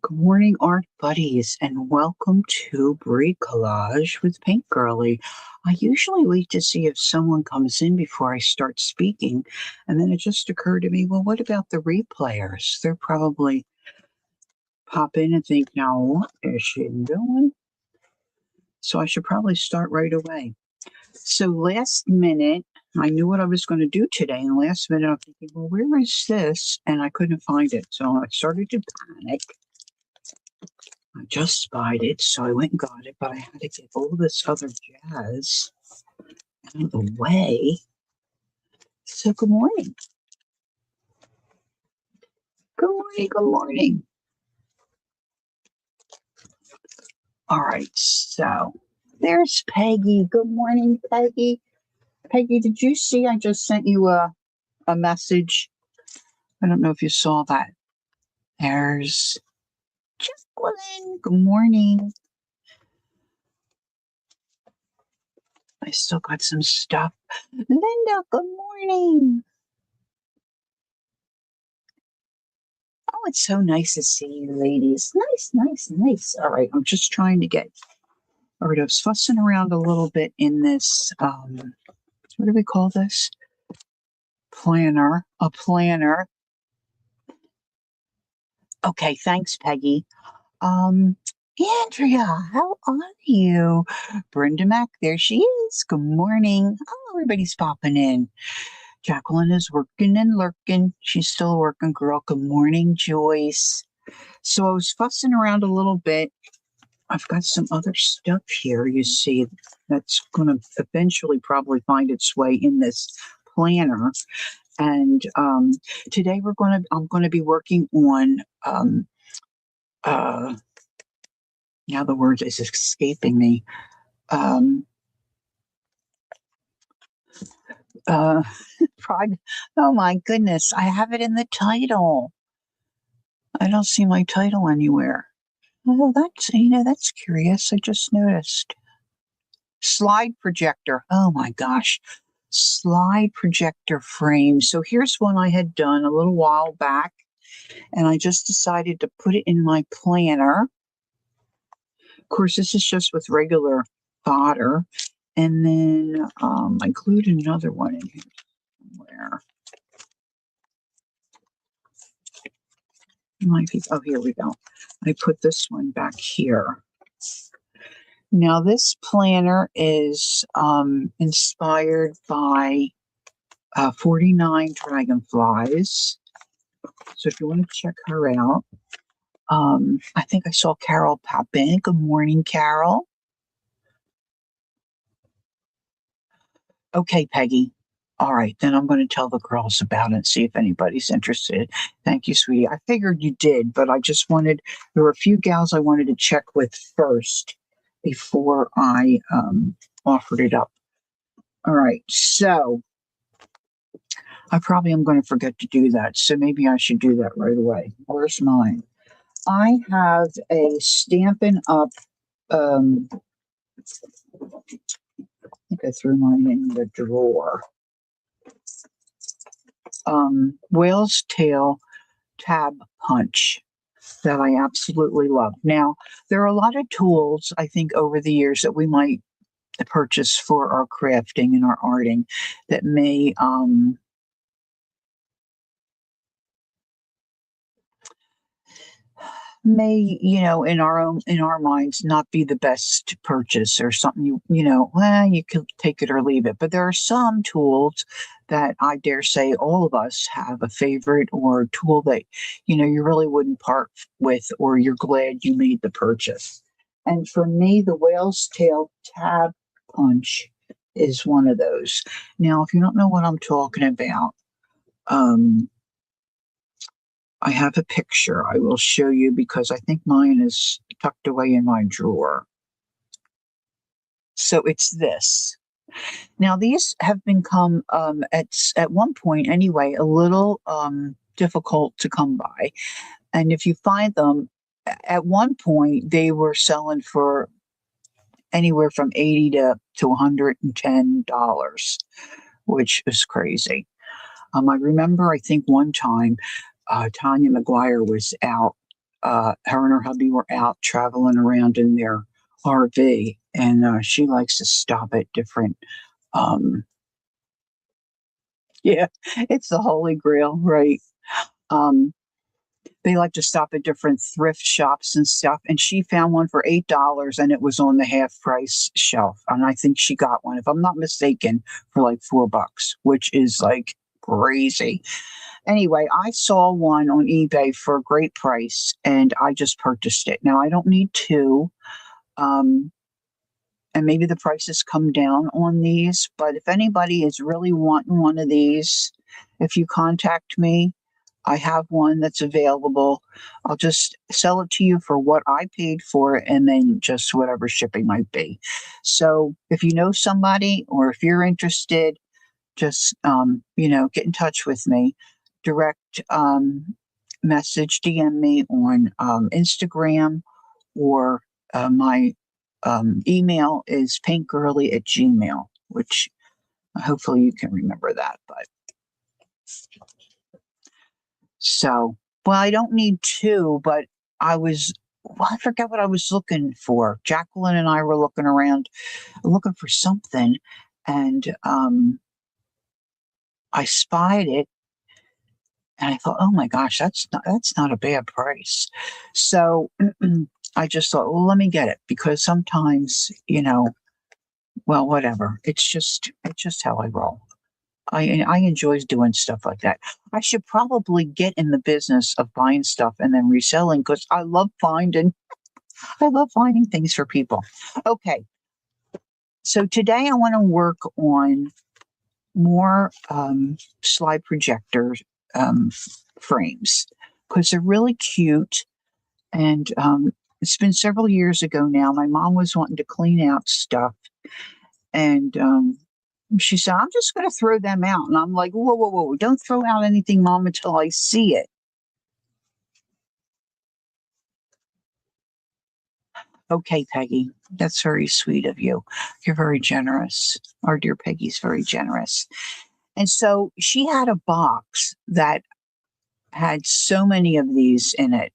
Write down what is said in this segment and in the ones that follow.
Good morning, art buddies, and welcome to Bricolage with Paint Girly. I usually wait to see if someone comes in before I start speaking, and then it just occurred to me, well, what about the replayers? They're probably pop in and think, now what is she doing? So I should probably start right away. So last minute, I knew what I was going to do today, and last minute I'm thinking, well, where is this? And I couldn't find it, so I started to panic. I just spied it, so I went and got it, but I had to get all this other jazz out of the way. So good morning. Good morning, good morning. All right, so there's Peggy. Good morning, Peggy. Peggy, did you see I just sent you a message? I don't know if you saw that. There's Jacqueline. Good morning. I still got some stuff. Linda, good morning. Oh, it's so nice to see you, ladies. Nice. All right, I'm just trying to get. All right, I was fussing around a little bit in this. What do we call this? Planner. A planner. Okay, thanks, Peggy. Andrea, how are you? Brenda Mack, there she is. Good morning. Oh, everybody's popping in. Jacqueline is working and lurking. She's still a working girl. Good morning, Joyce. So I was fussing around a little bit. I've got some other stuff here, you see, that's going to eventually probably find its way in this planner. And today I'm going to be working on, now the word is escaping me. Oh my goodness, I have it in the title. I don't see my title anywhere. Oh, that's curious. I just noticed. Slide projector. Oh my gosh. Slide projector frame. So here's one I had done a little while back, and I just decided to put it in my planner. Of course, this is just with regular fodder. And then I glued another one in here somewhere. Oh, here we go. I put this one back here. Now, this planner is inspired by 49 Dragonflies. So if you want to check her out, I think I saw Carol pop in. Good morning, Carol. Okay, Peggy. All right, then I'm going to tell the girls about it and see if anybody's interested. Thank you, sweetie. I figured you did, but there were a few gals I wanted to check with first before I offered it up. All right, so I probably am going to forget to do that, so maybe I should do that right away. Where's mine? I have a Stampin' Up. I think I threw mine in the drawer. Whale's Tail tab punch that I absolutely love. Now, there are a lot of tools, I think, over the years that we might purchase for our crafting and our arting that may in our minds not be the best purchase, or something you could take it or leave it. But there are some tools that I dare say all of us have a favorite, or a tool that you really wouldn't part with, or you're glad you made the purchase. And for me, the Whale's Tail tab punch is one of those. Now, if you don't know what I'm talking about, I have a picture I will show you, because I think mine is tucked away in my drawer. So it's this. Now, these have become, at one point anyway, a little difficult to come by. And if you find them, at one point, they were selling for anywhere from $80 to $110, which is crazy. I remember, I think one time, Tanya McGuire was out her and her hubby were out traveling around in their RV, and she likes to stop at different. Um, yeah, it's the holy grail, right? Um, they like to stop at different thrift shops and stuff. And she found one for $8, and it was on the half price shelf. And I think she got one, if I'm not mistaken, for like $4, which is like crazy. Anyway, I saw one on eBay for a great price, and I just purchased it. Now I don't need two. Um, and maybe the prices come down on these, but if anybody is really wanting one of these, if you contact me, I have one that's available. I'll just sell it to you for what I paid for it, and then just whatever shipping might be. So if you know somebody or if you're interested, just get in touch with me. Direct message, DM me on Instagram, or my email is paintgirly@gmail, which hopefully you can remember that. But so, well, I don't need two, but I forget what I was looking for. Jacqueline and I were looking around, looking for something, and I spied it, and I thought, oh my gosh, that's not a bad price. So I just thought, well, let me get it, because sometimes, well, whatever. It's just how I roll. I enjoy doing stuff like that. I should probably get in the business of buying stuff and then reselling, because I love finding things for people. Okay, so today I want to work on more slide projector um, frames, because they're really cute. And it's been several years ago now. My mom was wanting to clean out stuff, and she said, I'm just going to throw them out. And I'm like, whoa, whoa, whoa, don't throw out anything, Mom, until I see it. Okay, Peggy, that's very sweet of you. You're very generous. Our dear Peggy's very generous. And so she had a box that had so many of these in it.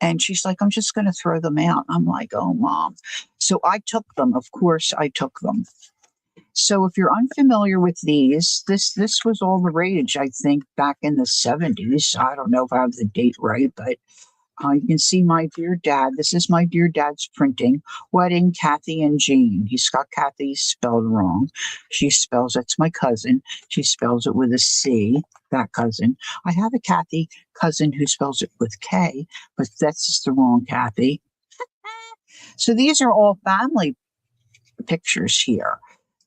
And she's like, I'm just going to throw them out. I'm like, oh, Mom. So I took them. Of course, I took them. So if you're unfamiliar with these, this was all the rage, I think, back in the 70s. I don't know if I have the date right, but you can see my dear dad. This is my dear dad's printing. Wedding, Kathy and Jean. He's got Kathy spelled wrong. She spells, that's my cousin. She spells it with a C, that cousin. I have a Kathy cousin who spells it with K, but that's just the wrong Kathy. So these are all family pictures here.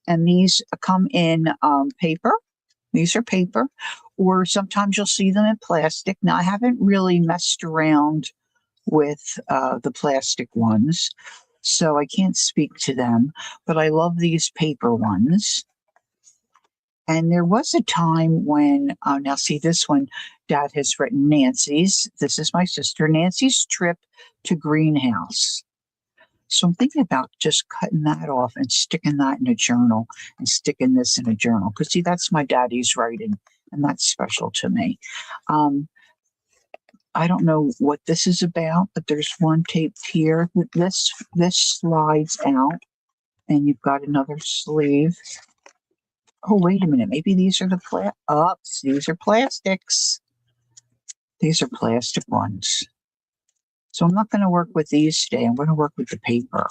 And these come in paper. These are paper, or sometimes you'll see them in plastic. Now, I haven't really messed around with the plastic ones, so I can't speak to them, but I love these paper ones. And there was a time when, now see this one, Dad has written Nancy's. This is my sister, Nancy's trip to Greenhouse. So I'm thinking about just cutting that off and sticking that in a journal, and sticking this in a journal. Because, see, that's my daddy's writing, and that's special to me. Um, I don't know what this is about, but there's one taped here. This slides out, and you've got another sleeve. Oh, wait a minute. Maybe these are these are plastics. These are plastic ones. So I'm not going to work with these today. I'm going to work with the paper.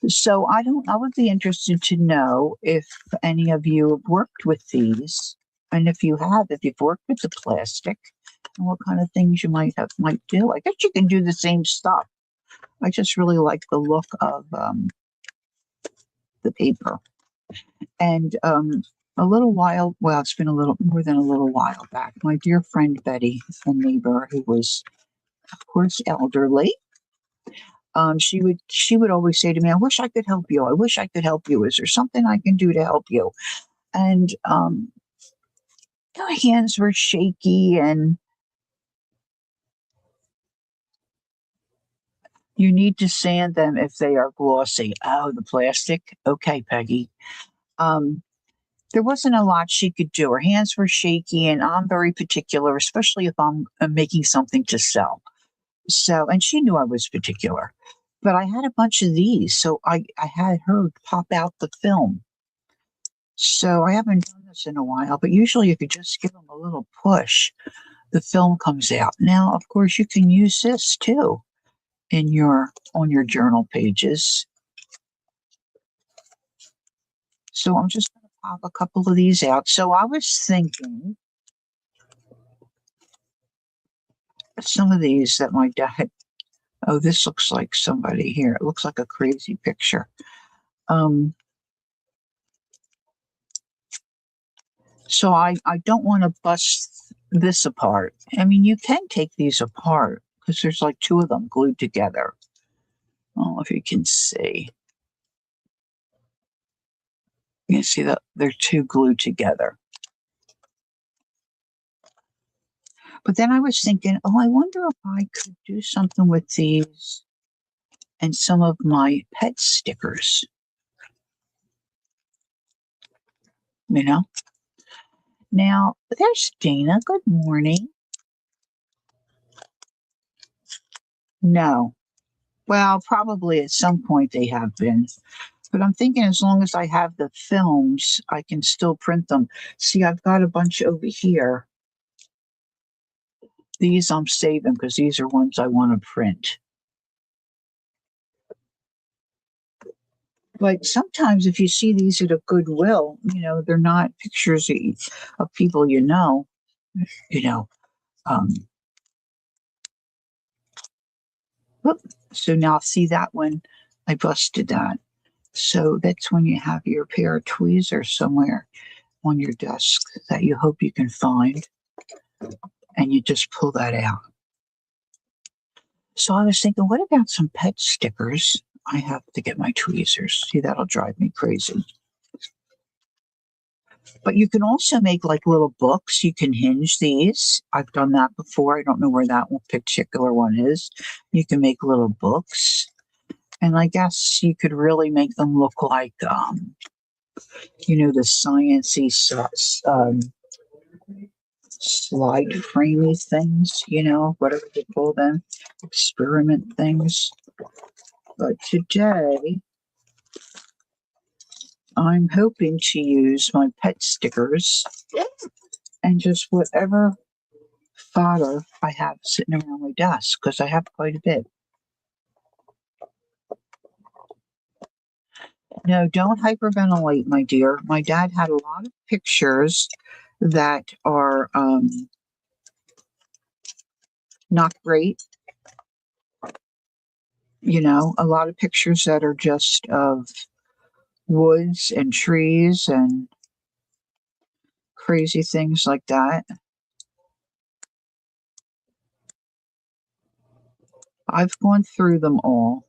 So I would be interested to know if any of you have worked with these, and if you have, if you've worked with the plastic, and what kind of things you might do. I guess you can do the same stuff. I just really like the look of the paper. And a little while, well, it's been a little more than a little while back, my dear friend Betty, a neighbor who was, of course, elderly, she would always say to me, I wish I could help you. I wish I could help you. Is there something I can do to help you? And her hands were shaky, and you need to sand them if they are glossy. Oh, the plastic. Okay, Peggy. Um, there wasn't a lot she could do. Her hands were shaky, and I'm very particular, especially if I'm making something to sell. So, and she knew I was particular. But I had a bunch of these, so I had her pop out the film. So I haven't done this in a while, but usually if you just give them a little push, the film comes out. Now, of course, you can use this too in your on your journal pages. So I'm just going to pop a couple of these out. So I was thinking some of these that my dad, oh, this looks like somebody here. It looks like a crazy picture. Um, so I don't want to bust this apart. I mean, you can take these apart because there's like two of them glued together. Oh, if you can see. You can see that they're two glued together. But then I was thinking, oh, I wonder if I could do something with these and some of my pet stickers. You know? Now, there's Dana. Good morning. No. Well, probably at some point they have been. But I'm thinking as long as I have the films, I can still print them. See, I've got a bunch over here. These I'm saving because these are ones I want to print. But sometimes if you see these at a Goodwill, they're not pictures of people you know. Um, whoop. So now see that one, I busted that. So that's when you have your pair of tweezers somewhere on your desk that you hope you can find, and you just pull that out. So I was thinking, what about some pet stickers? I have to get my tweezers. See, that'll drive me crazy. But you can also make like little books. You can hinge these. I've done that before. I don't know where that one particular one is. You can make little books. And I guess you could really make them look like, the sciencey slide framey things, whatever you call them, experiment things. But today, I'm hoping to use my pet stickers and just whatever fodder I have sitting around my desk, because I have quite a bit. No, don't hyperventilate, my dear. My dad had a lot of pictures that are not great. A lot of pictures that are just of woods and trees and crazy things like that. I've gone through them all.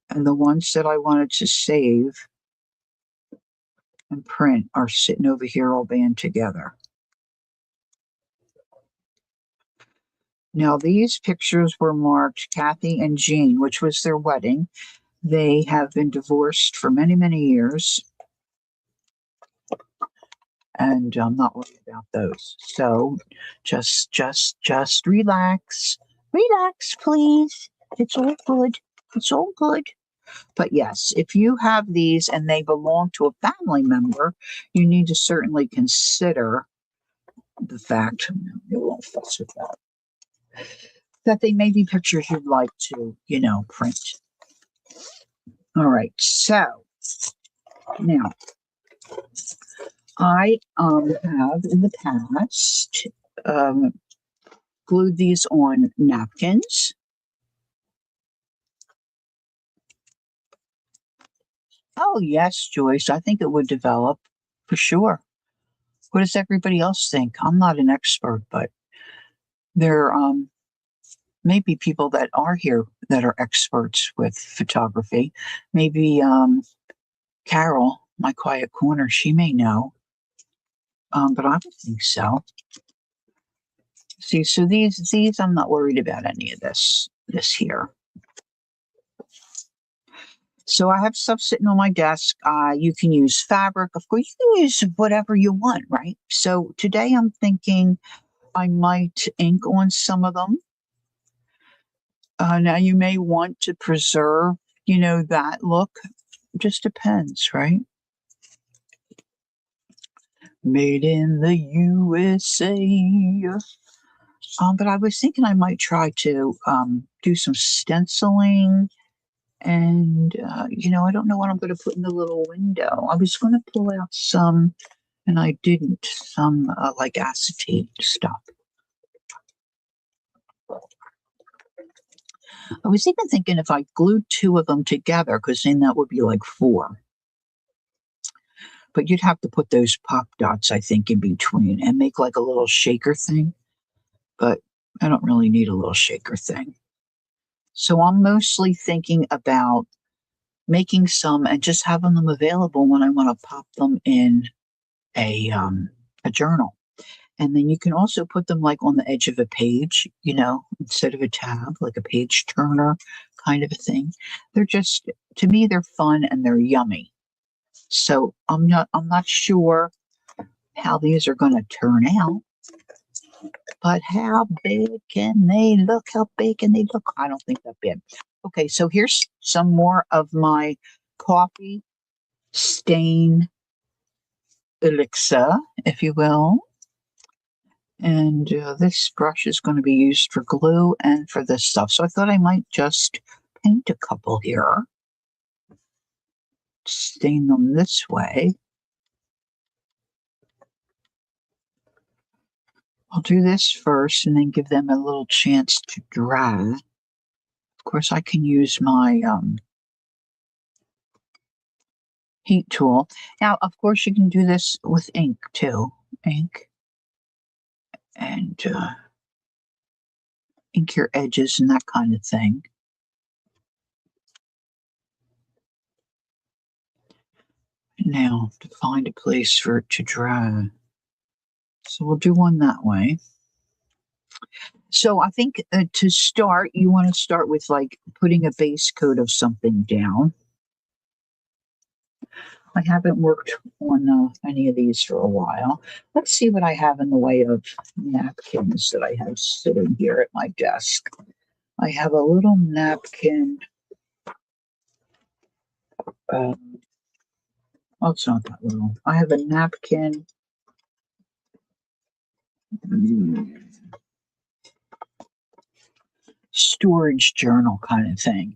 And the ones that I wanted to save and print are sitting over here all band together. Now, these pictures were marked Kathy and Jean, which was their wedding. They have been divorced for many, many years. And I'm not worried about those. So just relax. Relax, please. It's all good. It's all good. But yes, if you have these and they belong to a family member, you need to certainly consider the fact, you won't fuss with that they may be pictures you'd like to, print. All right, so now I have in the past glued these on napkins. Oh, yes, Joyce, I think it would develop for sure. What does everybody else think? I'm not an expert, but there may be people that are here that are experts with photography. Maybe Carol, my quiet corner, she may know, but I would think so. See, so these I'm not worried about any of this here. So I have stuff sitting on my desk. You can use fabric. Of course, you can use whatever you want, right? So today I'm thinking I might ink on some of them. Now you may want to preserve, that look. Just depends, right? Made in the USA. But I was thinking I might try to do some stenciling. And, I don't know what I'm going to put in the little window. I was going to pull out some, and I didn't, some like acetate stuff. I was even thinking if I glued two of them together, because then that would be like four. But you'd have to put those pop dots, I think, in between and make like a little shaker thing. But I don't really need a little shaker thing. So I'm mostly thinking about making some and just having them available when I want to pop them in a journal. And then you can also put them like on the edge of a page, instead of a tab, like a page turner kind of a thing. They're just, to me, they're fun and they're yummy. So I'm not sure how these are going to turn out, but how big can they look? How big can they look? I don't think that big. Okay, so here's some more of my coffee stain elixir, if you will. And this brush is going to be used for glue and for this stuff. So I thought I might just paint a couple here. Stain them this way. I'll do this first and then give them a little chance to dry. Of course, I can use my heat tool. Now, of course, you can do this with ink too. Ink. And ink your edges and that kind of thing. Now, to find a place for it to dry. So we'll do one that way. So I think to start, you want to start with like putting a base coat of something down. I haven't worked on any of these for a while. Let's see what I have in the way of napkins that I have sitting here at my desk. I have a little napkin. Oh, it's not that little. I have a napkin. Storage journal kind of thing.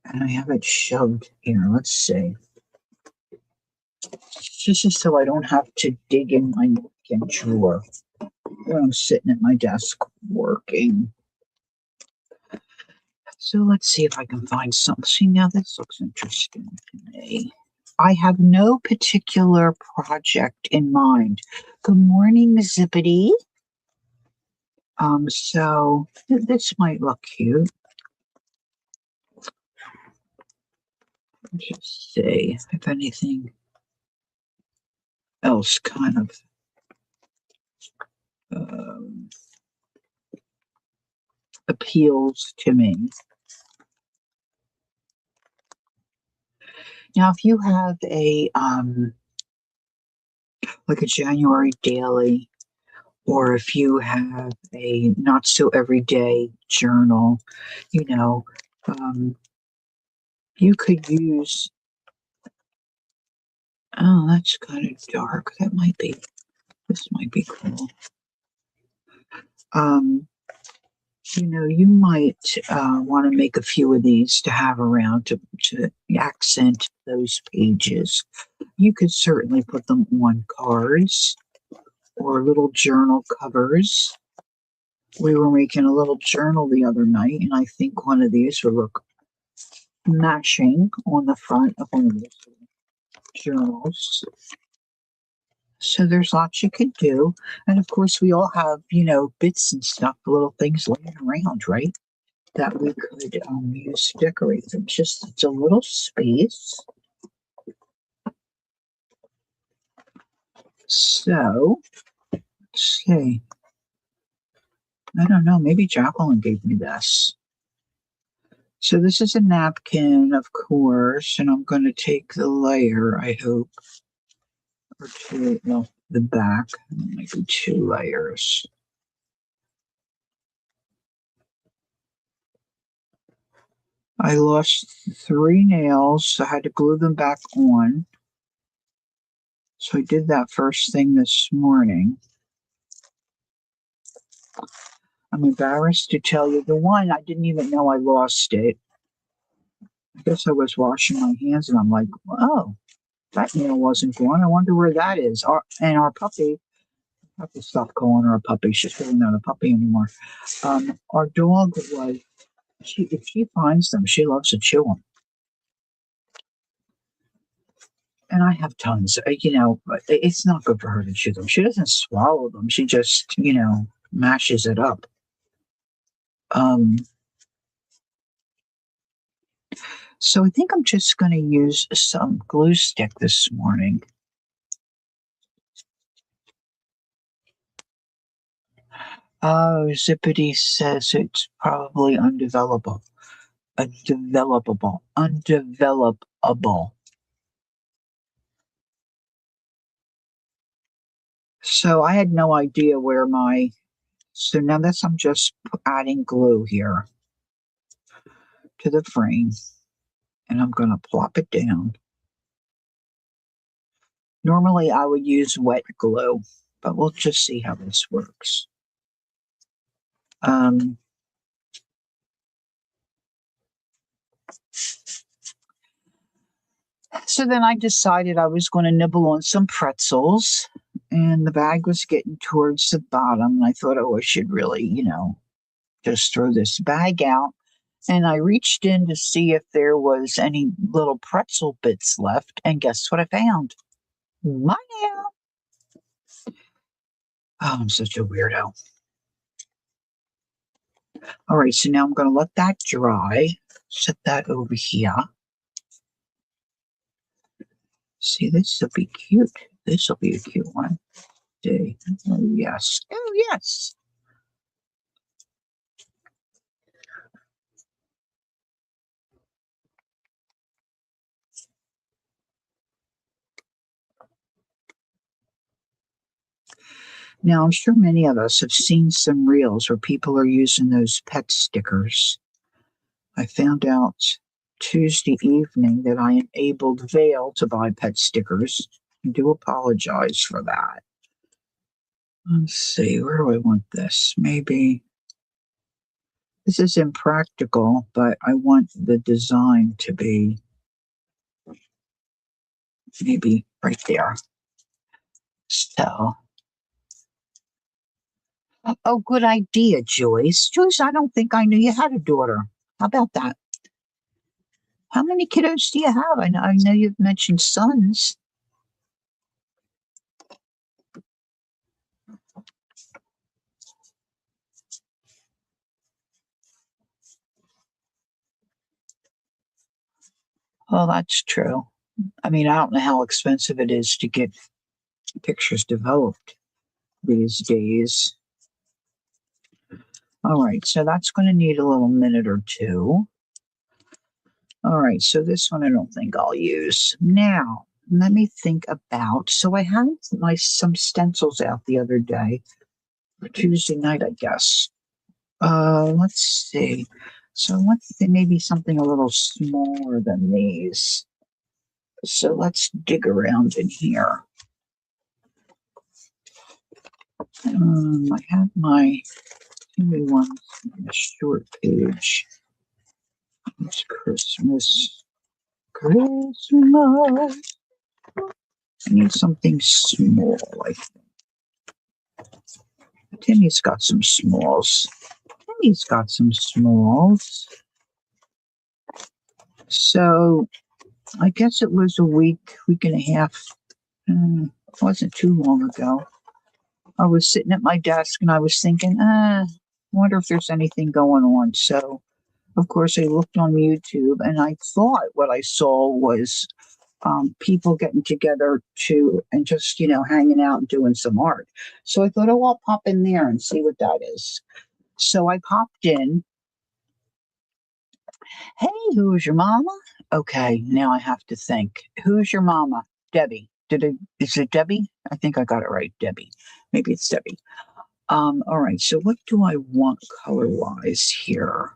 And I have it shoved here. Let's see. This is so I don't have to dig in my napkin drawer when I'm sitting at my desk working. So let's see if I can find something. See, now this looks interesting to me. I have no particular project in mind. Good morning, Zippity. So this might look cute. Let's just see if anything else kind of appeals to me. Now, if you have a like a January daily, or if you have a not so everyday journal, you could use. Oh, that's kind of dark. This might be cool. You might want to make a few of these to have around to accent those pages. You could certainly put them on cards or little journal covers. We were making a little journal the other night, and I think one of these would look matching on the front of one of those journals. So there's lots you could do. And of course, we all have, bits and stuff, little things laying around, right? That we could use to decorate them. It's a little space. So, let's see. I don't know. Maybe Jacqueline gave me this. So this is a napkin, of course, and I'm going to take the layer, I hope, or two, no, the back, maybe 2 layers. I lost 3 nails, so I had to glue them back on. So I did that first thing this morning. I'm embarrassed to tell you the one, I didn't even know I lost it. I guess I was washing my hands and I'm like, oh, that nail wasn't gone. I wonder where that is. Our puppy, I have to stop calling her a puppy. She's really not a puppy anymore. Our dog was, if she finds them, she loves to chew them. And I have tons, but it's not good for her to chew them. She doesn't swallow them. She just, mashes it up. Um, so I think I'm just going to use some glue stick this morning. Oh, Zippity says it's probably undevelopable. Undevelopable. So I had no idea where so now this I'm just adding glue here to the frame and I'm going to plop it down. Normally I would use wet glue, but we'll just see how this works. So then I decided I was going to nibble on some pretzels, and the bag was getting towards the bottom. And I thought, oh, I should really, just throw this bag out. And I reached in to see if there was any little pretzel bits left. And guess what I found? My nail. Oh, I'm such a weirdo. All right, so now I'm going to let that dry. Set that over here. See, this will be cute. This will be a cute one. Oh, yes. Oh, yes. Now, I'm sure many of us have seen some reels where people are using those pet stickers. I found out Tuesday evening that I enabled Vail to buy pet stickers. I do apologize for that. Let's see, where do I want this? Maybe this is impractical, but I want the design to be maybe right there. So, oh, good idea, Joyce. Joyce, I don't think I knew you had a daughter. How about that? How many kiddos do you have? I know you've mentioned sons. Well, that's true. I mean, I don't know how expensive it is to get pictures developed these days. All right, so that's going to need a little minute or two. All right, so this one I don't think I'll use. Now, let me think about. So I had some stencils out the other day, or Tuesday night, I guess. Let's see. So let's think maybe something a little smaller than these. So let's dig around in here. I have my ones on a short page. It's Christmas. Christmas. I need something small, I think. Timmy's got some smalls. Timmy's got some smalls. So I guess it was a week and a half. It wasn't too long ago. I was sitting at my desk and I was thinking, wonder if there's anything going on. So, of course, I looked on YouTube and I thought what I saw was people getting together and just, hanging out and doing some art. So I thought, oh, I'll pop in there and see what that is. So I popped in Hey, who's your mama? Okay, now I have to think. Who's your mama? Debbie. Is it Debbie? I think I got it right, Debbie. Maybe it's Debbie. All right, so what do I want color-wise here?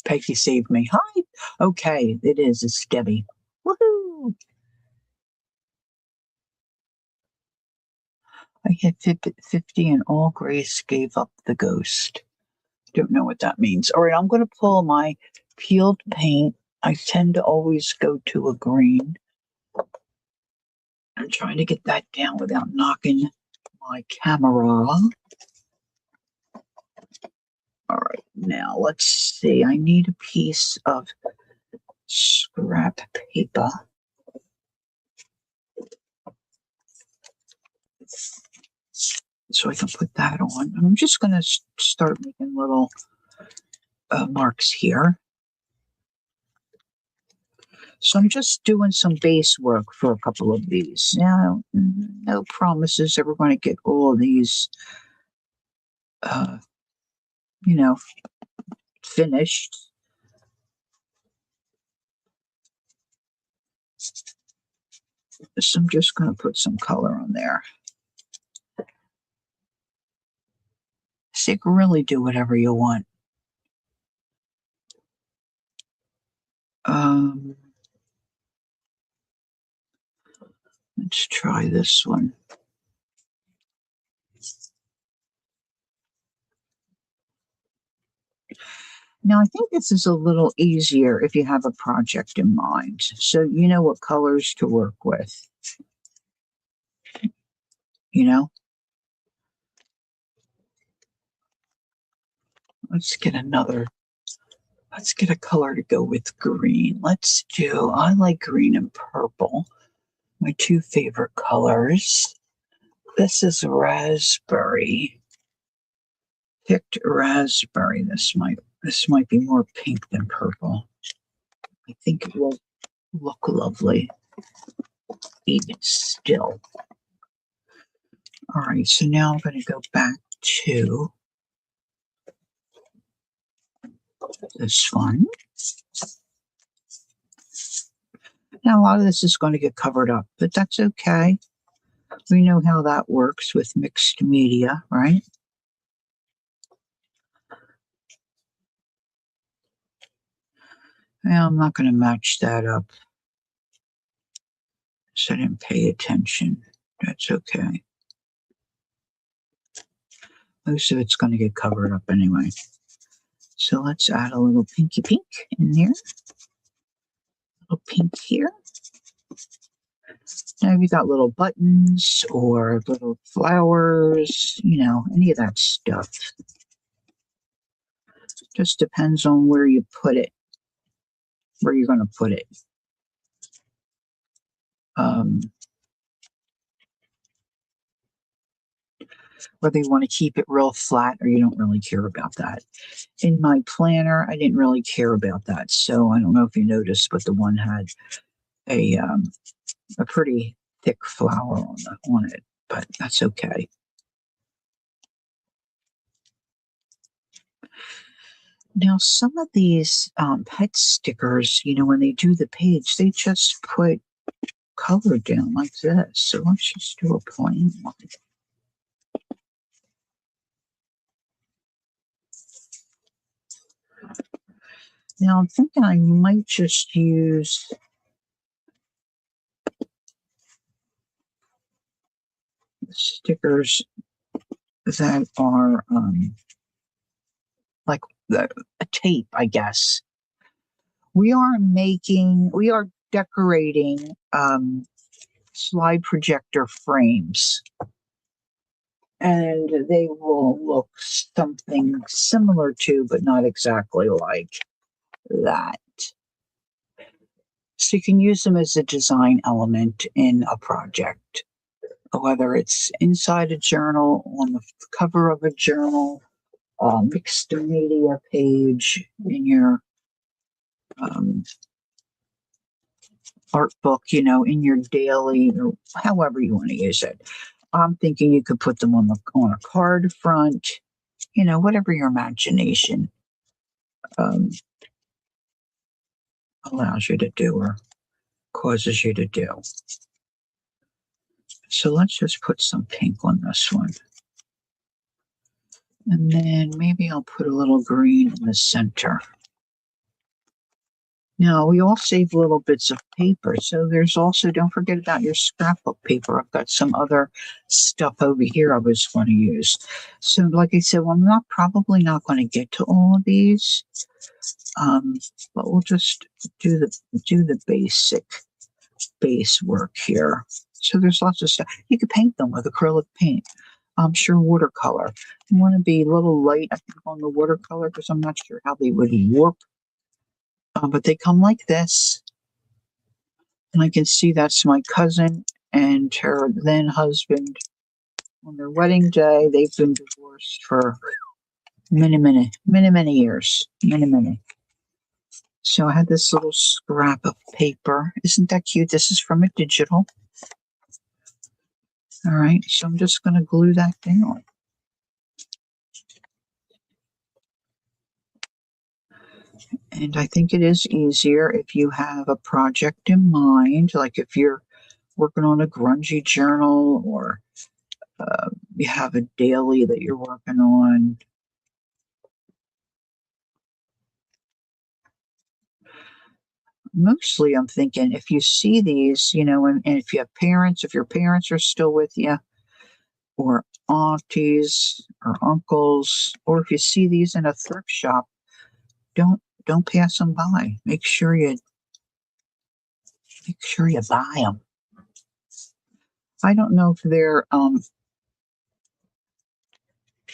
Peggy saved me. Hi. Okay, it is. It's Debbie. Woohoo! I hit 50 and all grace gave up the ghost. Don't know what that means. All right, I'm going to pull my peeled paint. I tend to always go to a green. I'm trying to get that down without knocking my camera. All right, now let's see. I need a piece of scrap paper. So I can put that on. I'm just going to start making little marks here. So I'm just doing some base work for a couple of these. Now, no promises that we're going to get all of these, uh, you know, finished. So I'm just going to put some color on there. So you can really do whatever you want. Let's try this one. Now, I think this is a little easier if you have a project in mind. So you know what colors to work with. You know? Let's get a color to go with green. I like green and purple. My two favorite colors. This is raspberry. Picked raspberry. This might be more pink than purple. I think it will look lovely, even still. All right, so now I'm going to go back to this one. Now, a lot of this is going to get covered up, but that's okay. We know how that works with mixed media, right? Now, I'm not going to match that up, so I didn't pay attention. That's okay. Most of it's going to get covered up anyway. So let's add a little pinky pink in there. A little pink here. Now, if you got little buttons or little flowers, any of that stuff. Just depends on where you put it, where you're going to put it. Whether you want to keep it real flat or you don't really care about that. In my planner, I didn't really care about that. So I don't know if you noticed, but the one had a pretty thick flower on it, but that's okay. Now, some of these pet stickers, when they do the page, they just put color down like this. So let's just do a plain one. Now, I'm thinking I might just use stickers that are like a tape, I guess. We are decorating slide projector frames, and they will look something similar to, but not exactly like that. So you can use them as a design element in a project, whether it's inside a journal, on the cover of a journal, mixed media page in your art book, in your daily, or however you want to use it. I'm thinking you could put them on a card front, whatever your imagination um, allows you to do or causes you to do. So let's just put some pink on this one. And then maybe I'll put a little green in the center. Now, we all save little bits of paper. So there's also, don't forget about your scrapbook paper. I've got some other stuff over here I was going to use. So like I said, well, I'm probably not going to get to all of these. But we'll just do the basic base work here. So there's lots of stuff. You could paint them with acrylic paint. I'm sure watercolor. You want to be a little light, I think, on the watercolor because I'm not sure how they would warp. But they come like this. And I can see that's my cousin and her then husband on their wedding day. They've been divorced for many years. Many. So I had this little scrap of paper. Isn't that cute? This is from a digital. All right, so I'm just going to glue that down. And I think it is easier if you have a project in mind, like if you're working on a grungy journal or you have a daily that you're working on. Mostly I'm thinking if you see these, and if you have parents, if your parents are still with you, or aunties or uncles, or if you see these in a thrift shop, don't pass them by. Make sure you buy them. I don't know if they're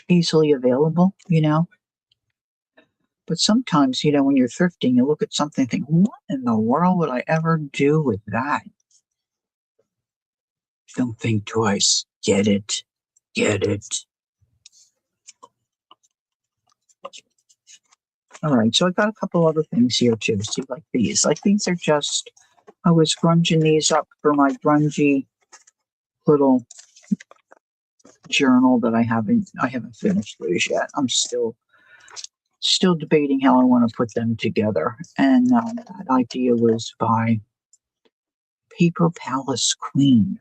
easily available, but sometimes, when you're thrifting, you look at something and think, what in the world would I ever do with that? Don't think twice. Get it. All right, so I got a couple other things here too. See, like these. Like these are just, I was grunging these up for my grungy little journal that I haven't finished those yet. I'm still debating how I want to put them together. And that idea was by Paper Palace Queen.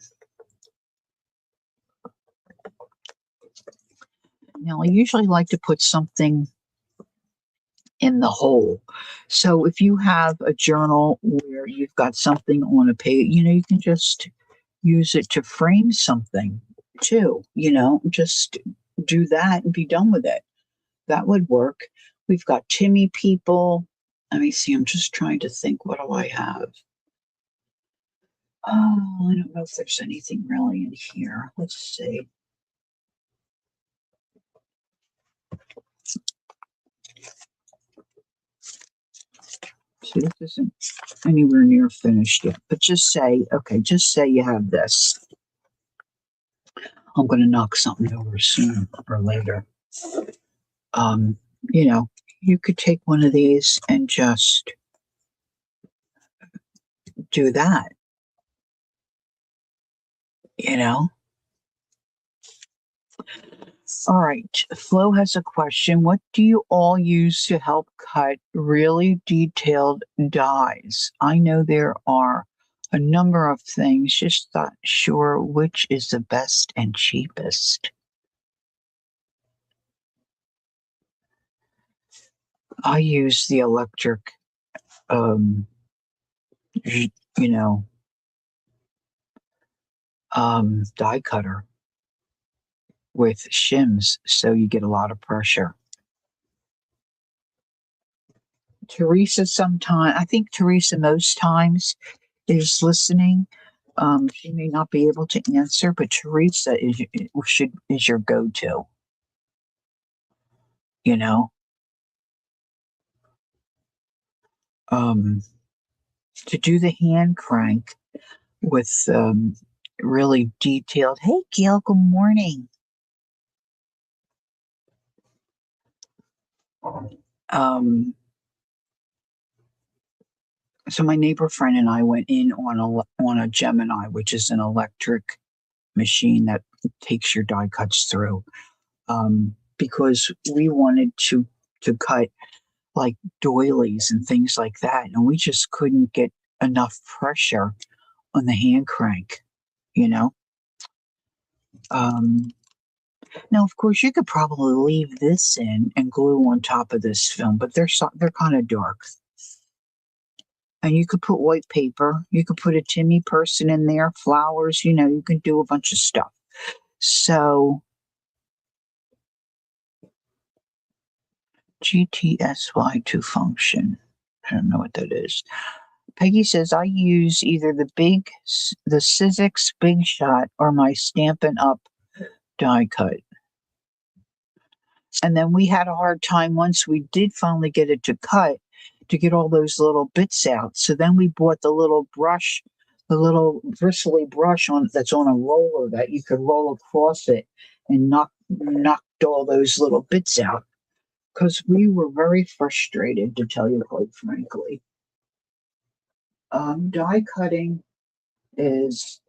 Now, I usually like to put something in the hole. So if you have a journal where you've got something on a page, you can just use it to frame something too, just do that and be done with it. That would work. We've got Timmy people. Let me see. I'm just trying to think. What do I have? Oh, I don't know if there's anything really in here. Let's see. See, this isn't anywhere near finished yet. But just say you have this. I'm going to knock something over sooner or later. Um, you could take one of these and just do that. All right. Flo has a question. What do you all use to help cut really detailed dies? I know there are a number of things, just not sure which is the best and cheapest. I use the electric, you know, die cutter with shims, so you get a lot of pressure. Teresa I think Teresa most times is listening. She may not be able to answer, but Teresa is your go-to. To do the hand crank with really detailed. Hey, Gail. Good morning. So my neighbor friend and I went in on a Gemini, which is an electric machine that takes your die cuts through. Because we wanted to cut like doilies and things like that, and we just couldn't get enough pressure on the hand crank, you know. Um, Now, of course, you could probably leave this in and glue on top of this film, but they're kind of dark. And you could put white paper. You could put a Timmy person in there, flowers. You can do a bunch of stuff. So GTSY2 function. I don't know what that is. Peggy says I use either the Sizzix Big Shot or my Stampin' Up die cut. And then we had a hard time once we did finally get it to cut to get all those little bits out. So then we bought the little brush, the little bristly brush that's on a roller that you could roll across it and knocked all those little bits out. Because we were very frustrated, to tell you quite frankly. Die cutting is,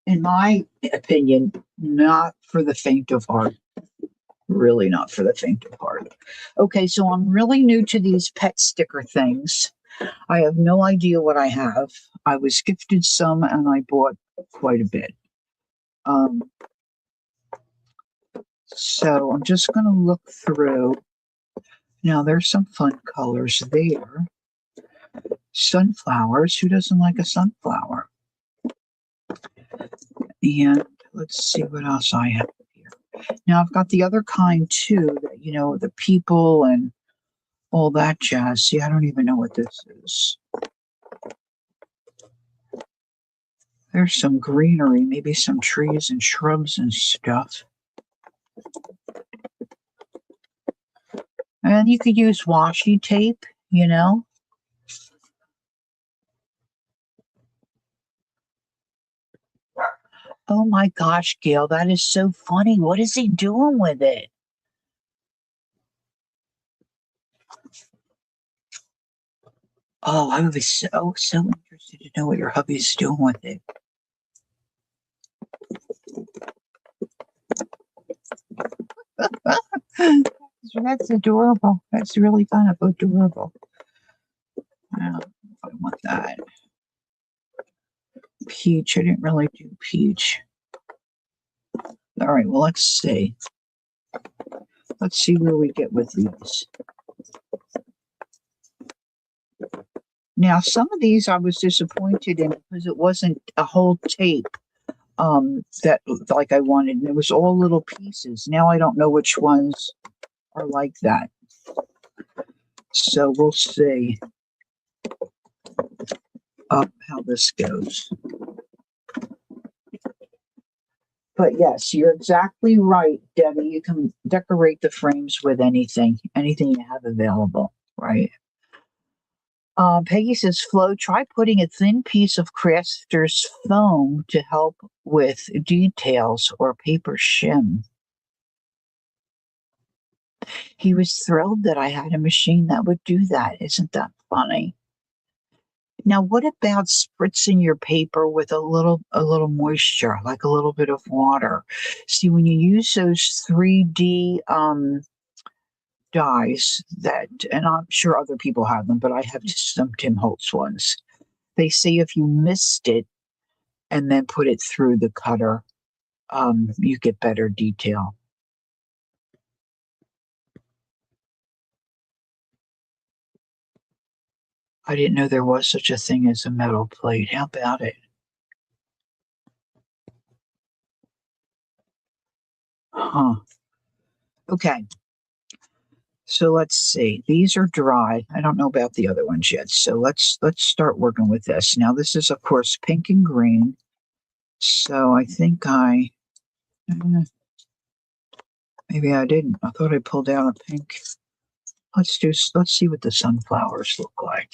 in my opinion, not for the faint of heart. Really not for the faint of heart. Okay, so I'm really new to these pet sticker things. I have no idea what I have. I was gifted some and I bought quite a bit. So I'm just going to look through. Now, there's some fun colors there. Sunflowers. Who doesn't like a sunflower? And let's see what else I have here. Now, I've got the other kind too, that, the people and all that jazz. See, I don't even know what this is. There's some greenery, maybe some trees and shrubs and stuff. And you could use washi tape, Oh my gosh, Gail, that is so funny. What is he doing with it? Oh, I would be so interested to know what your hubby's doing with it. That's adorable. That's really kind of adorable. I don't know if I want that. Peach. I didn't really do peach. All right, well, let's see. Let's see where we get with these. Now, some of these I was disappointed in because it wasn't a whole tape that like I wanted. And it was all little pieces. Now I don't know which ones are like that. So we'll see how this goes. But yes, you're exactly right, Debbie. You can decorate the frames with anything you have available, right? Peggy says, Flo, try putting a thin piece of crafter's foam to help with details or paper shim. He was thrilled that I had a machine that would do that. Isn't that funny? Now, what about spritzing your paper with a little moisture, like a little bit of water? See, when you use those 3D dies and I'm sure other people have them, but I have some Tim Holtz ones. They say if you mist it and then put it through the cutter, you get better detail. I didn't know there was such a thing as a metal plate. How about it? Huh. Okay. So let's see. These are dry. I don't know about the other ones yet. So let's start working with this. Now this is of course pink and green. So I think maybe I didn't. I thought I pulled out a pink. Let's see what the sunflowers look like.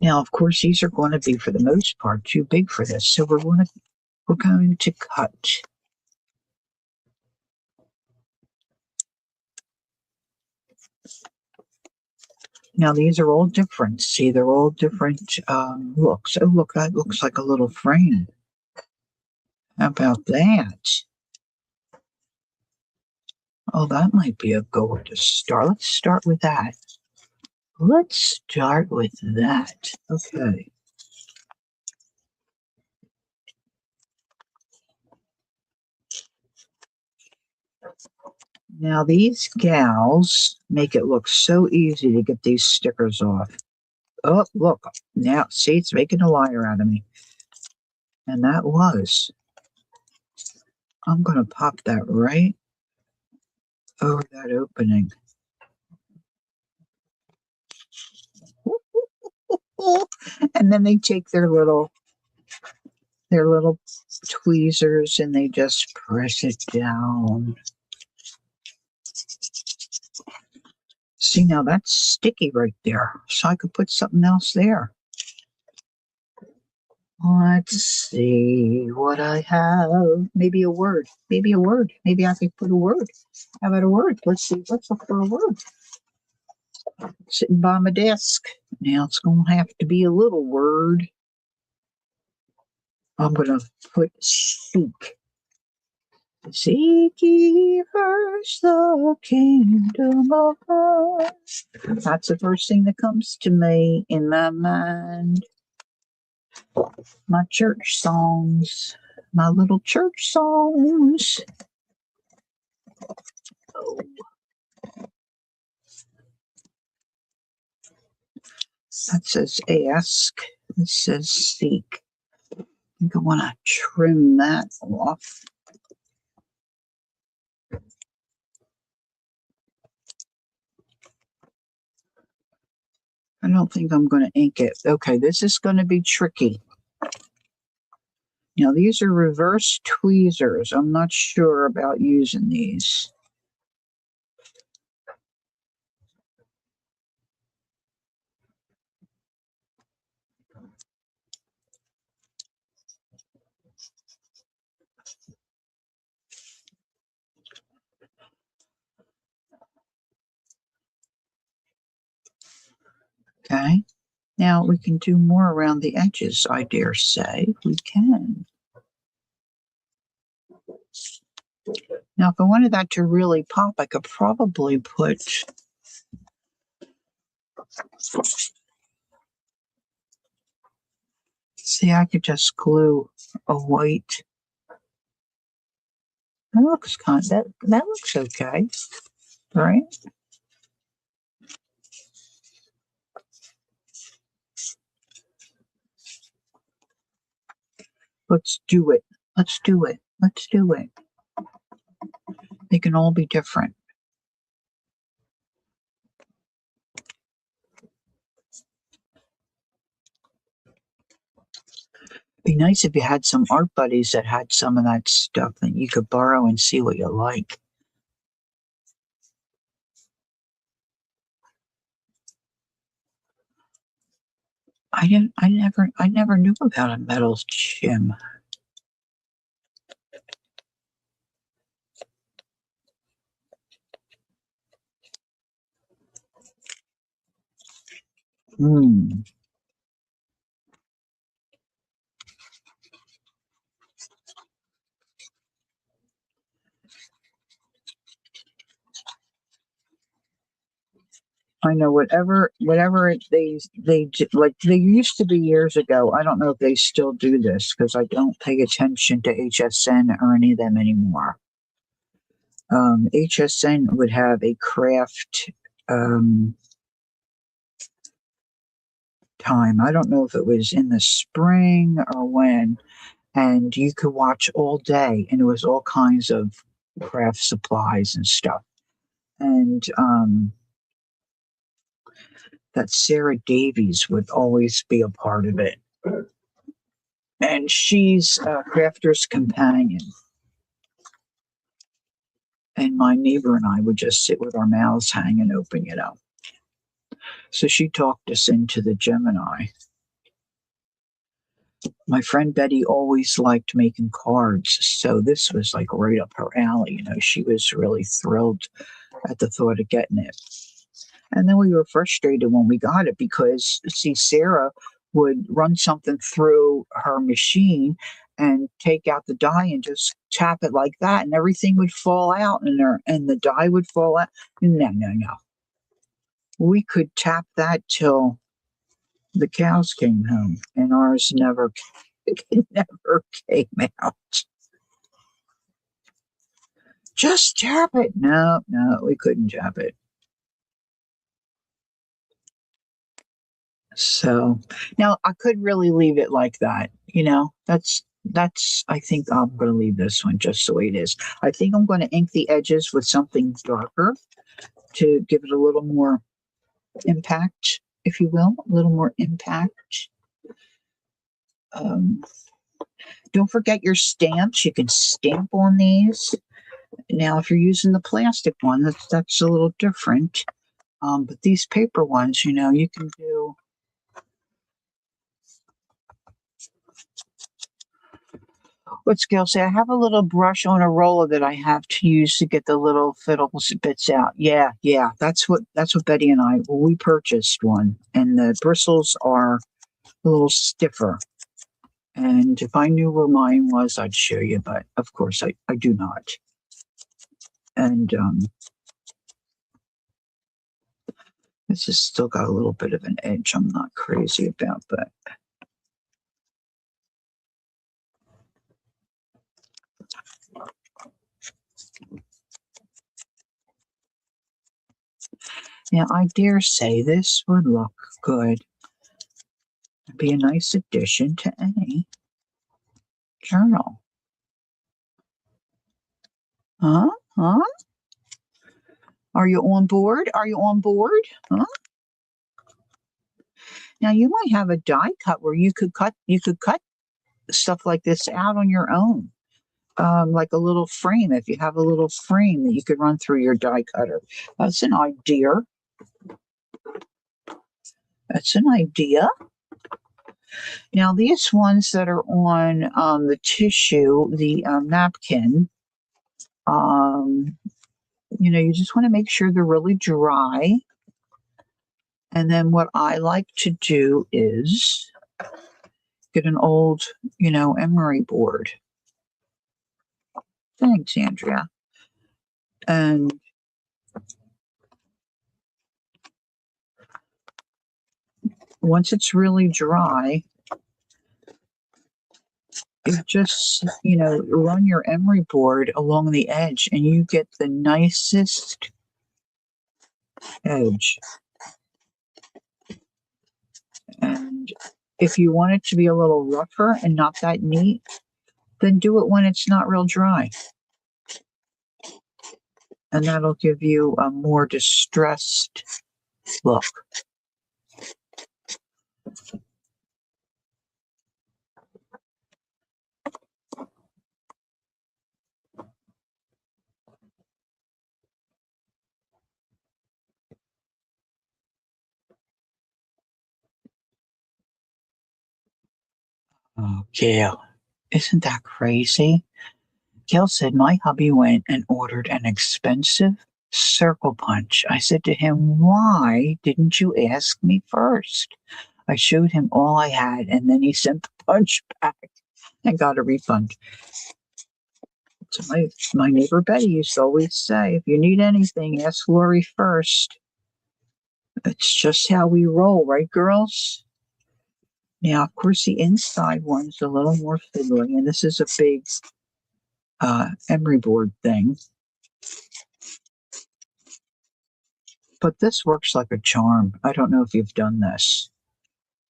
Now, of course, these are going to be, for the most part, too big for this. So we're going to cut. Now these are all different. See, they're all different looks. Oh, look, that looks like a little frame. How about that? Oh, that might be a good to start. Let's start with that. Let's start with that. Okay. Now these gals make it look so easy to get these stickers off. Oh, look. Now, see, it's making a liar out of me. And that was. I'm going to pop that right over that opening. And then they take their little tweezers and they just press it down. See, now that's sticky right there. So I could put something else there. Let's see what I have. Maybe a word. Maybe a word. Maybe I could put a word. How about a word? Let's see. Let's look for a word. Sitting by my desk. Now it's going to have to be a little word. I'm going to put seek. Seek ye first the kingdom of God. That's the first thing that comes to me in my mind. My church songs. My little church songs. Oh. That says ask. It says seek. I think I want to trim that off. I don't think I'm going to ink it. Okay, this is going to be tricky. Now, these are reverse tweezers. I'm not sure about using these. Okay. Now, we can do more around the edges, I dare say. We can. Now, if I wanted that to really pop, I could probably put... See, I could just glue a white... That looks that looks okay, right? Let's do it. Let's do it. Let's do it. They can all be different. Be nice if you had some art buddies that had some of that stuff that you could borrow and see what you like. I never knew about a metal shim. Hmm. I know whatever like they used to be years ago. I don't know if they still do this because I don't pay attention to HSN or any of them anymore. HSN would have a craft time. I don't know if it was in the spring or when, and you could watch all day, and it was all kinds of craft supplies and stuff. And that Sarah Davies would always be a part of it. And she's a crafter's companion. And my neighbor and I would just sit with our mouths hanging open, So she talked us into the Gemini. My friend Betty always liked making cards, so this was like right up her alley. She was really thrilled at the thought of getting it. And then we were frustrated when we got it because, see, Sarah would run something through her machine and take out the dye and just tap it like that, and everything would fall out, and the dye would fall out. No, no, no. We could tap that till the cows came home, and ours never, it never came out. Just tap it. No, no, we couldn't tap it. So now I could really leave it like that. That's I think I'm going to leave this one just the way it is. I think I'm going to ink the edges with something darker to give it a little more impact, if you will, a little more impact. Um, don't forget your stamps. You can stamp on these. Now, if you're using the plastic one, that's a little different. But these paper ones, you can do. What's Gail say? I have a little brush on a roller that I have to use to get the little fiddle bits out. Yeah, yeah, that's what Betty and I, well, we purchased one, and the bristles are a little stiffer. And if I knew where mine was, I'd show you, but of course I do not. And this has still got a little bit of an edge I'm not crazy about, but now I dare say this would look good. It'd be a nice addition to any journal. Huh? Huh? Are you on board? Are you on board? Huh? Now you might have a die cut where you could cut stuff like this out on your own. Like a little frame, if you have a little frame that you could run through your die cutter. That's an idea. That's an idea. Now, these ones that are on the tissue, the napkin, you just want to make sure they're really dry. And then what I like to do is get an old, emery board. Thanks, Andrea. And once it's really dry, you just, run your emery board along the edge and you get the nicest edge. And if you want it to be a little rougher and not that neat, then do it when it's not real dry. And that'll give you a more distressed look. Oh, Gail, isn't that crazy? Gail said my hubby went and ordered an expensive circle punch. I said to him, why didn't you ask me first? I showed him all I had, and then he sent the punch back and got a refund. So my neighbor Betty used to always say, if you need anything, ask Lori first. It's just how we roll, right, girls? Now, of course, the inside one's a little more fiddly, and this is a big emery board thing. But this works like a charm. I don't know if you've done this,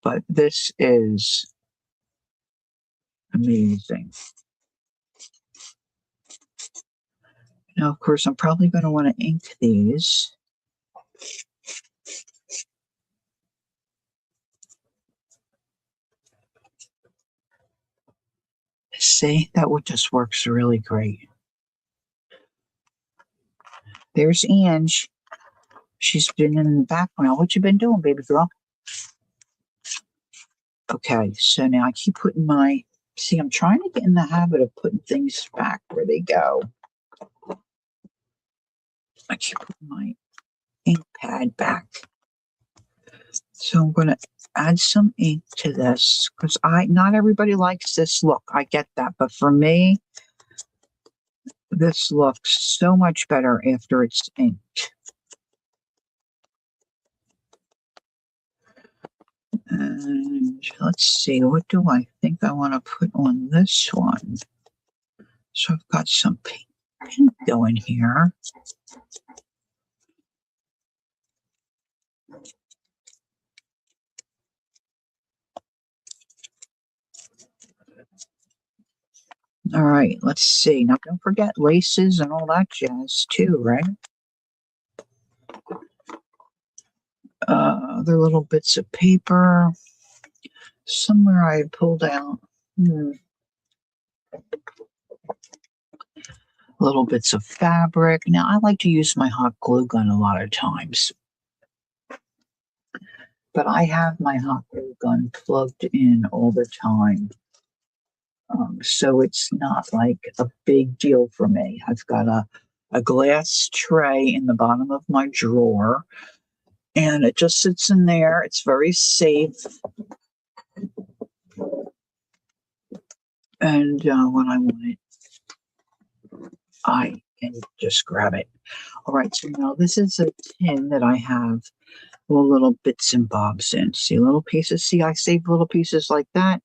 but this is amazing. Now, of course, I'm probably going to want to ink these. See, that would just works really great. There's Ange. She's been in the background. What you been doing, baby girl? Okay, so now I keep putting see, I'm trying to get in the habit of putting things back where they go. I keep putting ink pad back. So I'm going to add some ink to this because not everybody likes this look. I get that. But for me, this looks so much better after it's inked. And let's see, what do I think I want to put on this one? So I've got some pink going here. All right, let's see. Now, don't forget laces and all that jazz, too, right? Other little bits of paper. Somewhere I pulled out little bits of fabric. Now, I like to use my hot glue gun a lot of times, but I have my hot glue gun plugged in all the time. So it's not like a big deal for me. I've got a glass tray in the bottom of my drawer, and it just sits in there. It's very safe. And when I want it, I can just grab it. All right, so now this is a tin that I have all little bits and bobs in. See, little pieces. See, I save little pieces like that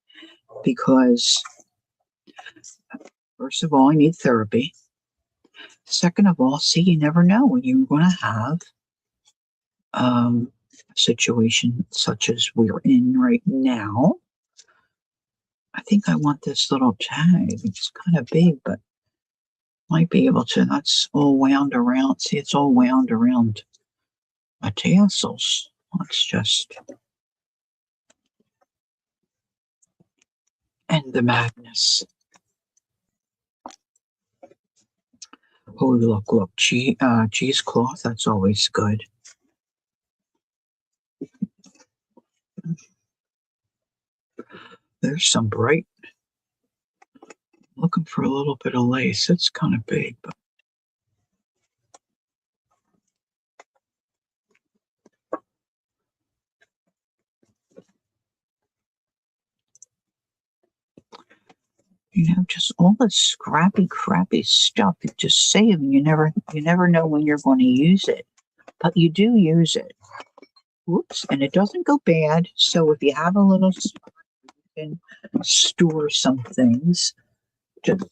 because, first of all, I need therapy. Second of all, see, you never know when you're going to have a situation such as we're in right now. I think I want this little tag. It's kind of big, but might be able to. That's all wound around. See, it's all wound around my tassels. Let's just end the madness. Oh, look, cheesecloth. That's always good. There's some bright. Looking for a little bit of lace. It's kind of big, but just all the scrappy, crappy stuff you just save, and you never know when you're going to use it, but you do use it. Whoops, and it doesn't go bad. So if you have a little spot, you can store some things. Just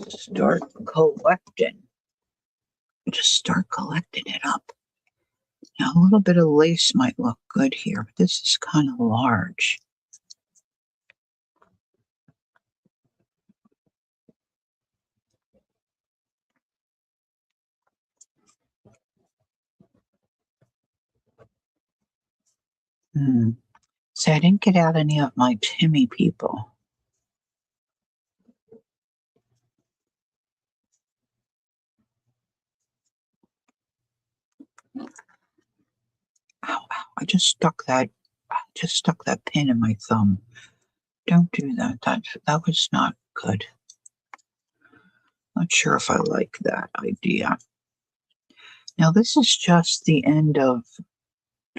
start collecting. Just start collecting it up. Now a little bit of lace might look good here, but this is kind of large. See, I didn't get out any of my Timmy people. Ow, ow, I just stuck that pin in my thumb. Don't do that. That was not good. Not sure if I like that idea. Now this is just the end of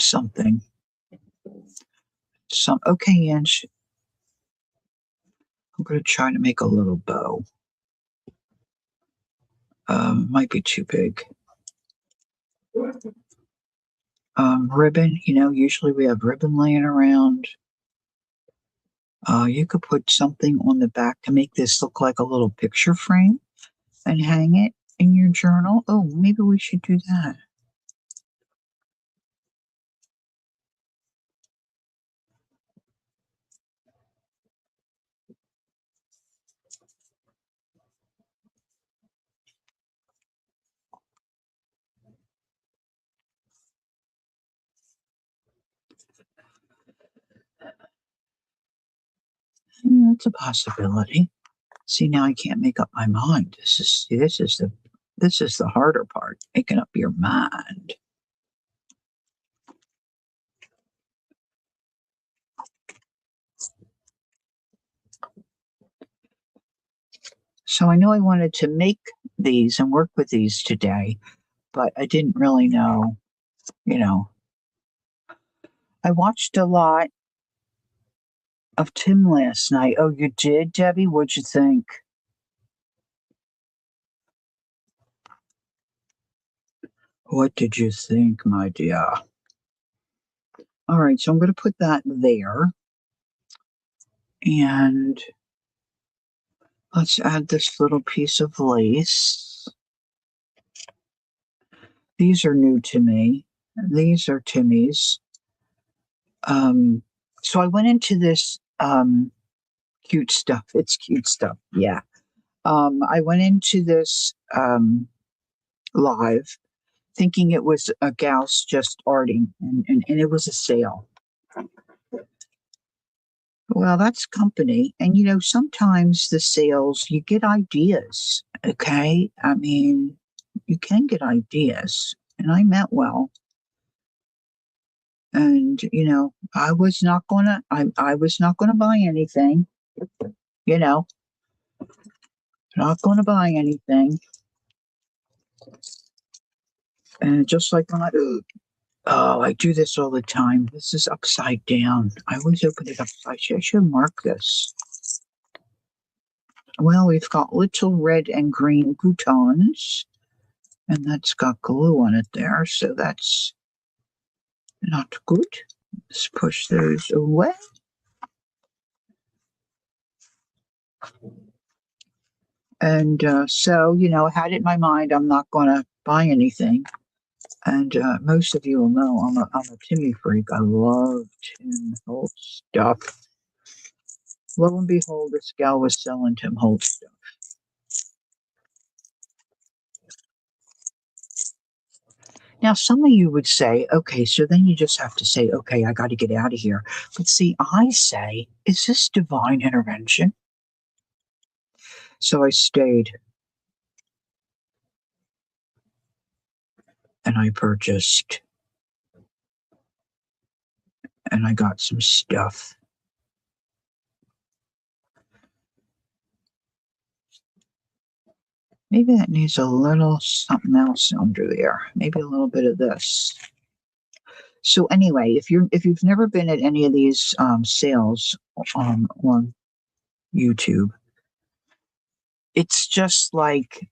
something. Okay, Ange. I'm going to try to make a little bow. Might be too big. Ribbon, usually we have ribbon laying around. You could put something on the back to make this look like a little picture frame and hang it in your journal. Oh, maybe we should do that. That's a possibility. See, now I can't make up my mind. This is the harder part, making up your mind. So I know I wanted to make these and work with these today, but I didn't really know, you know. I watched a lot of Tim last night. Oh, you did, Debbie? What'd you think? What did you think, my dear? All right, so I'm going to put that there. And let's add this little piece of lace. These are new to me. These are Timmy's. Um, so I went into this cute stuff. It's cute stuff. Yeah. I went into this live thinking it was a gal's just arting, and it was a sale. Well, that's company. And, sometimes the sales, you get ideas. Okay. I mean, you can get ideas. And I meant well. And, I was not gonna buy anything, you know, not gonna buy anything. And just like when I do this all the time. This is upside down. I always open it up. I should mark this. Well, we've got little red and green boutons, and that's got glue on it there, so that's not good. Let's push those away. And so, I had it in my mind I'm not going to buy anything. And most of you will know I'm a Timmy freak. I love Tim Holtz stuff. Lo and behold, this gal was selling Tim Holtz stuff. Now, some of you would say, okay, so then you just have to say, okay, I got to get out of here. But see, I say, is this divine intervention? So I stayed and I purchased and I got some stuff. Maybe that needs a little something else under there. Maybe a little bit of this. So anyway, if you've never been at any of these sales on YouTube, it's just like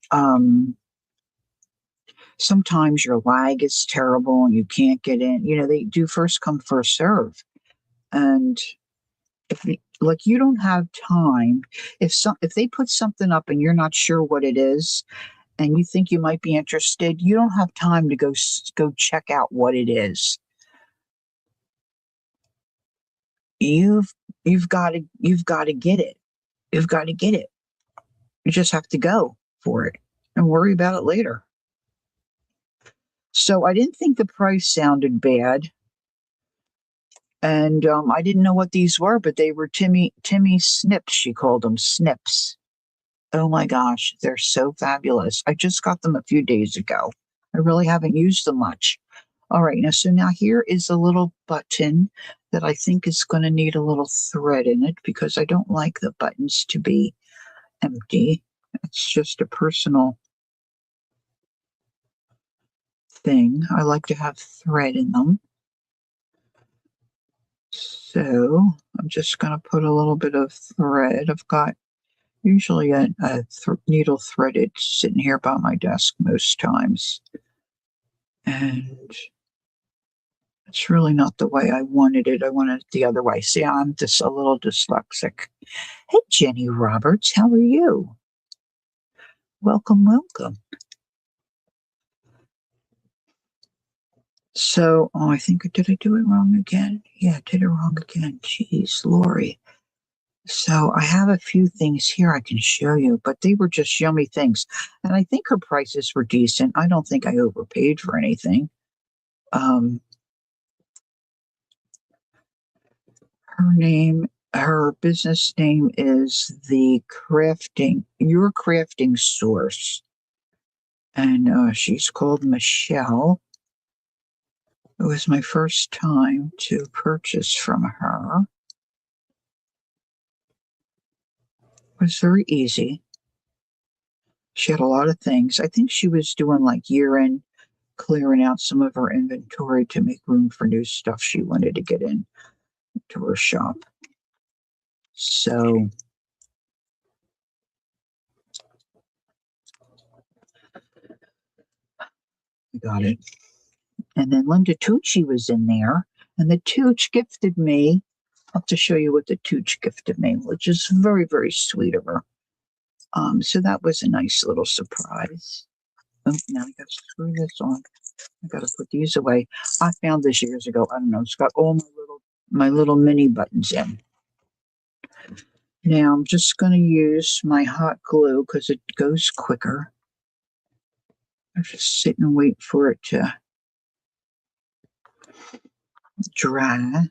sometimes your lag is terrible and you can't get in. They do first come first serve, and like you don't have time if they put something up and you're not sure what it is and you think you might be interested, you don't have time to go check out what it is. You've got to get it. You've got to get it. You just have to go for it and worry about it later. So I didn't think the price sounded bad. And I didn't know what these were, but they were Timmy snips. She called them snips. Oh my gosh, they're so fabulous. I just got them a few days ago. I really haven't used them much. All right, now here is a little button that I think is going to need a little thread in it because I don't like the buttons to be empty. It's just a personal thing. I like to have thread in them. So I'm just going to put a little bit of thread. I've got usually a needle threaded sitting here by my desk most times. And it's really not the way I wanted it. I wanted it the other way. See, I'm just a little dyslexic. Hey, Jenny Roberts, how are you? Welcome, welcome. So, I think, did I do it wrong again? Yeah, I did it wrong again. Jeez, Lori. So I have a few things here I can show you, but they were just yummy things. And I think her prices were decent. I don't think I overpaid for anything. Her business name is Your Crafting Source. And she's called Michelle. It was my first time to purchase from her. It was very easy. She had a lot of things. I think she was doing like year-end clearing out some of her inventory to make room for new stuff she wanted to get in to her shop. So I got it. And then Linda Tucci was in there, and the Tooch gifted me. I'll have to show you what the Tooch gifted me, which is very, very sweet of her. So that was a nice little surprise. Oh, now I got to screw this on. I got to put these away. I found this years ago. I don't know. It's got all my little mini buttons in. Now I'm just going to use my hot glue because it goes quicker. I just sit and wait for it to dry.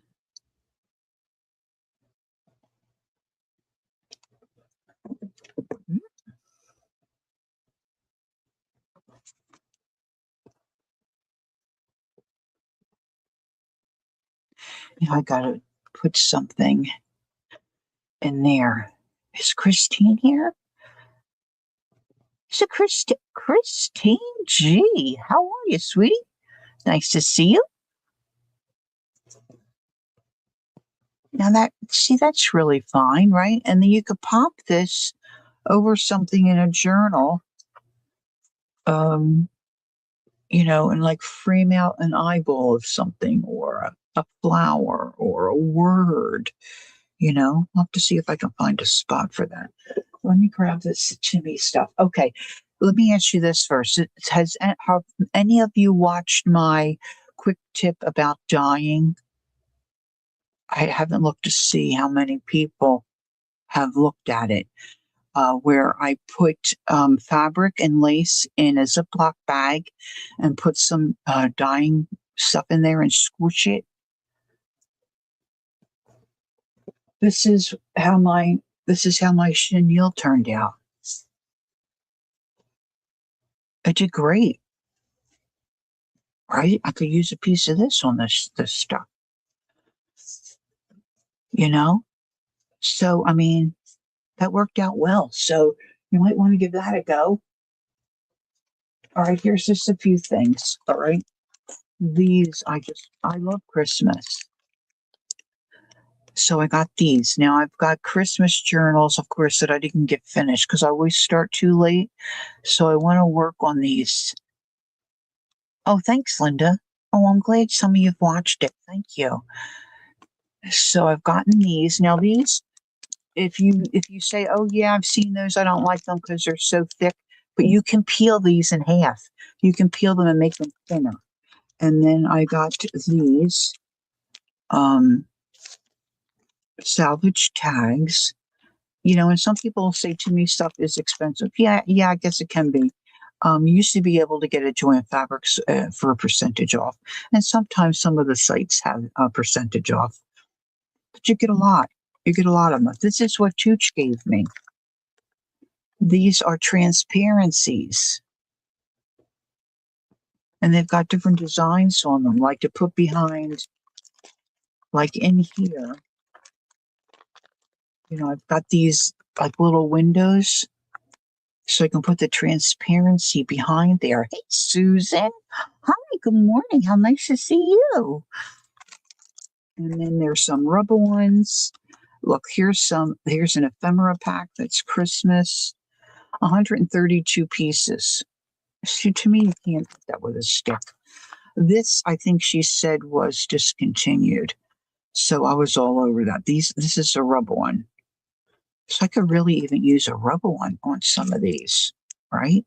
Now I got to put something in there. Is Christine here? Is it Christine G? How are you, sweetie? Nice to see you. Now that's really fine, right? And then you could pop this over something in a journal, um, and like frame out an eyeball of something or a flower or a word. I'll have to see if I can find a spot for that. Let me grab this Timmy stuff. Okay, let me ask you this first. Have any of you watched my quick tip about dyeing? I haven't looked to see how many people have looked at it. Where I put fabric and lace in a Ziploc bag and put some dyeing stuff in there and squish it. This is how my chenille turned out. It did great, right? I could use a piece of this on this stuff, you know. So I mean, that worked out well. So you might want to give that a go. All right, here's just a few things. All right, I love Christmas. So I got these. Now I've got Christmas journals, of course, that I didn't get finished because I always start too late. So I want to work on these. Oh, thanks, Linda. Oh, I'm glad some of you've watched it. Thank you. So I've gotten these. Now these, if you say, oh yeah, I've seen those, I don't like them because they're so thick, but you can peel these in half. You can peel them and make them thinner. And then I got these um salvage tags. And some people say to me stuff is expensive. Yeah, yeah, I guess it can be. You used to be able to get a Joanne Fabrics for a percentage off, and sometimes some of the sites have a percentage off, but you get a lot. You get a lot of them. This is what Tooch gave me. These are transparencies, and they've got different designs on them, like to put behind, like in here. I've got these like little windows so I can put the transparency behind there. Hey, Susan. Hi, good morning. How nice to see you. And then there's some rubber ones. Look, here's an ephemera pack that's Christmas. 132 pieces. So to me, you can't put that with a stick. This, I think she said, was discontinued. So I was all over that. This is a rubber one. So I could really even use a rubber one on some of these, right?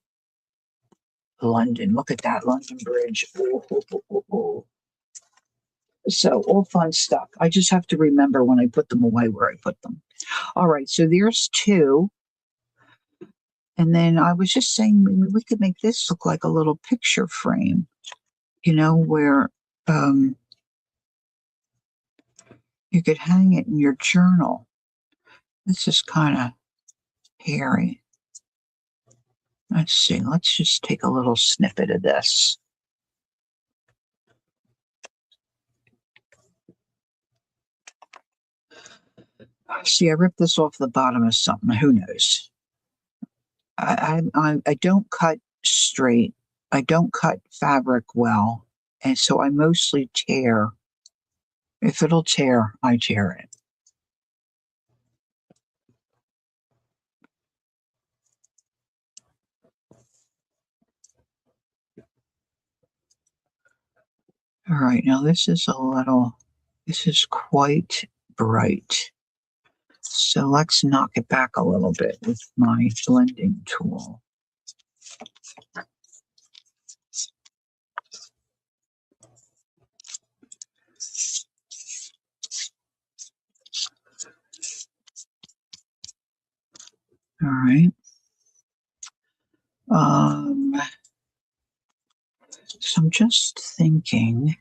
London, look at that London Bridge. Oh, oh, oh, oh, oh. So all fun stuff. I just have to remember when I put them away where I put them. All right, so there's two. And then I was just saying we could make this look like a little picture frame, where you could hang it in your journal. This is kind of hairy. Let's see. Let's just take a little snippet of this. See, I ripped this off the bottom of something. Who knows? I don't cut straight. I don't cut fabric well, and so I mostly tear. If it'll tear, I tear it. All right, now this is quite bright. So let's knock it back a little bit with my blending tool. All right. So I'm just thinking.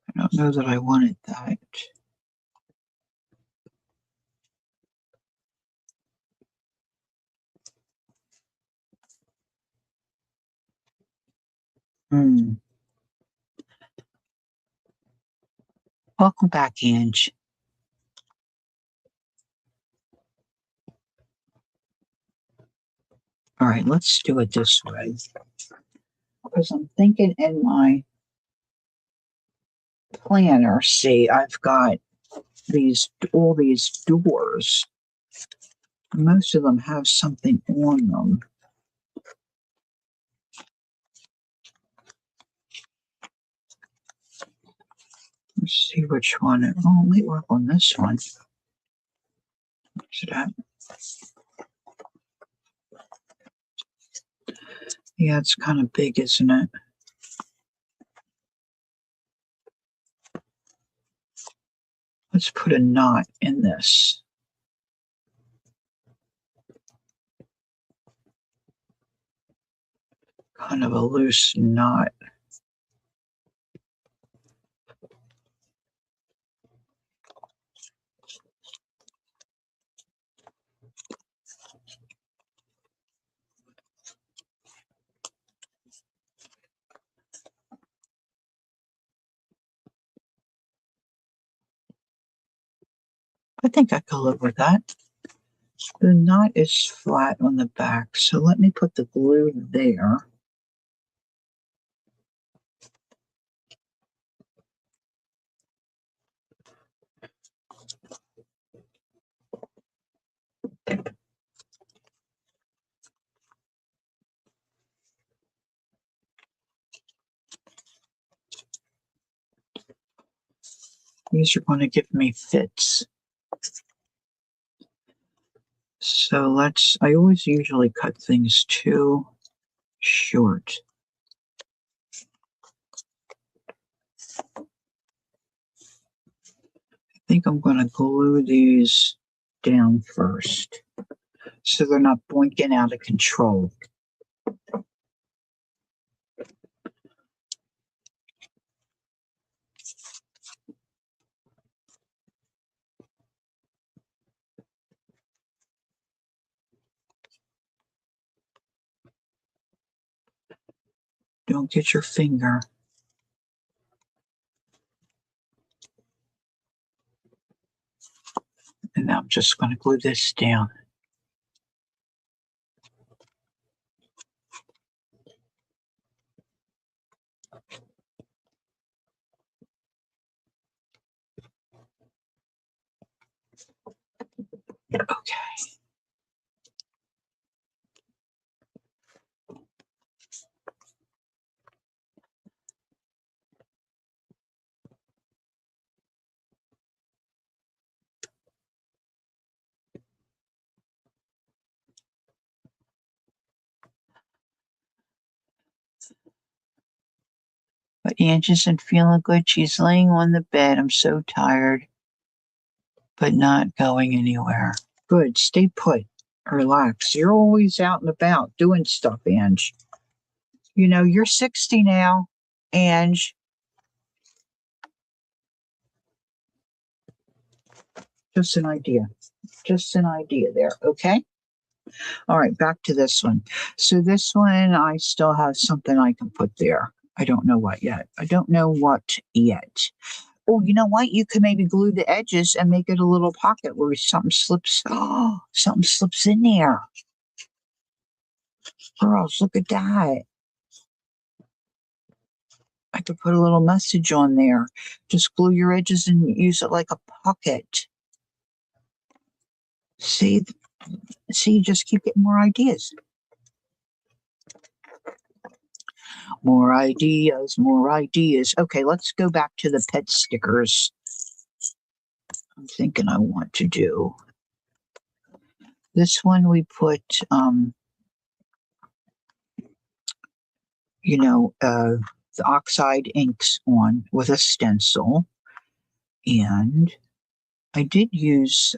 I don't know that I wanted that. Welcome back, Ange. All right, let's do it this way. Because I'm thinking in my planner, see, I've got all these doors. Most of them have something on them. Let's see which one. Oh, it might work on this one. Where's it at? Yeah, it's kind of big, isn't it? Let's put a knot in this. Kind of a loose knot. I think I can live with that. The knot is flat on the back, so let me put the glue there. These are going to give me fits. So I always usually cut things too short. I think I'm going to glue these down first so they're not boinking out of control. Don't get your finger. And now I'm just going to glue this down. Okay. But Ange isn't feeling good. She's laying on the bed. I'm so tired, but not going anywhere. Good. Stay put. Relax. You're always out and about doing stuff, Ange. You know, you're 60 now, Ange. Just an idea. Just an idea there, okay? All right, back to this one. So this one, I still have something I can put there. I don't know what yet. Oh, you know what? You could maybe glue the edges and make it a little pocket where something slips. Oh, something slips in there. Girls, look at that. I could put a little message on there. Just glue your edges and use it like a pocket. See, you just keep getting more ideas. More ideas, more ideas. Okay, let's go back to the pet stickers. I'm thinking I want to do this one. We put, the oxide inks on with a stencil. And I did use,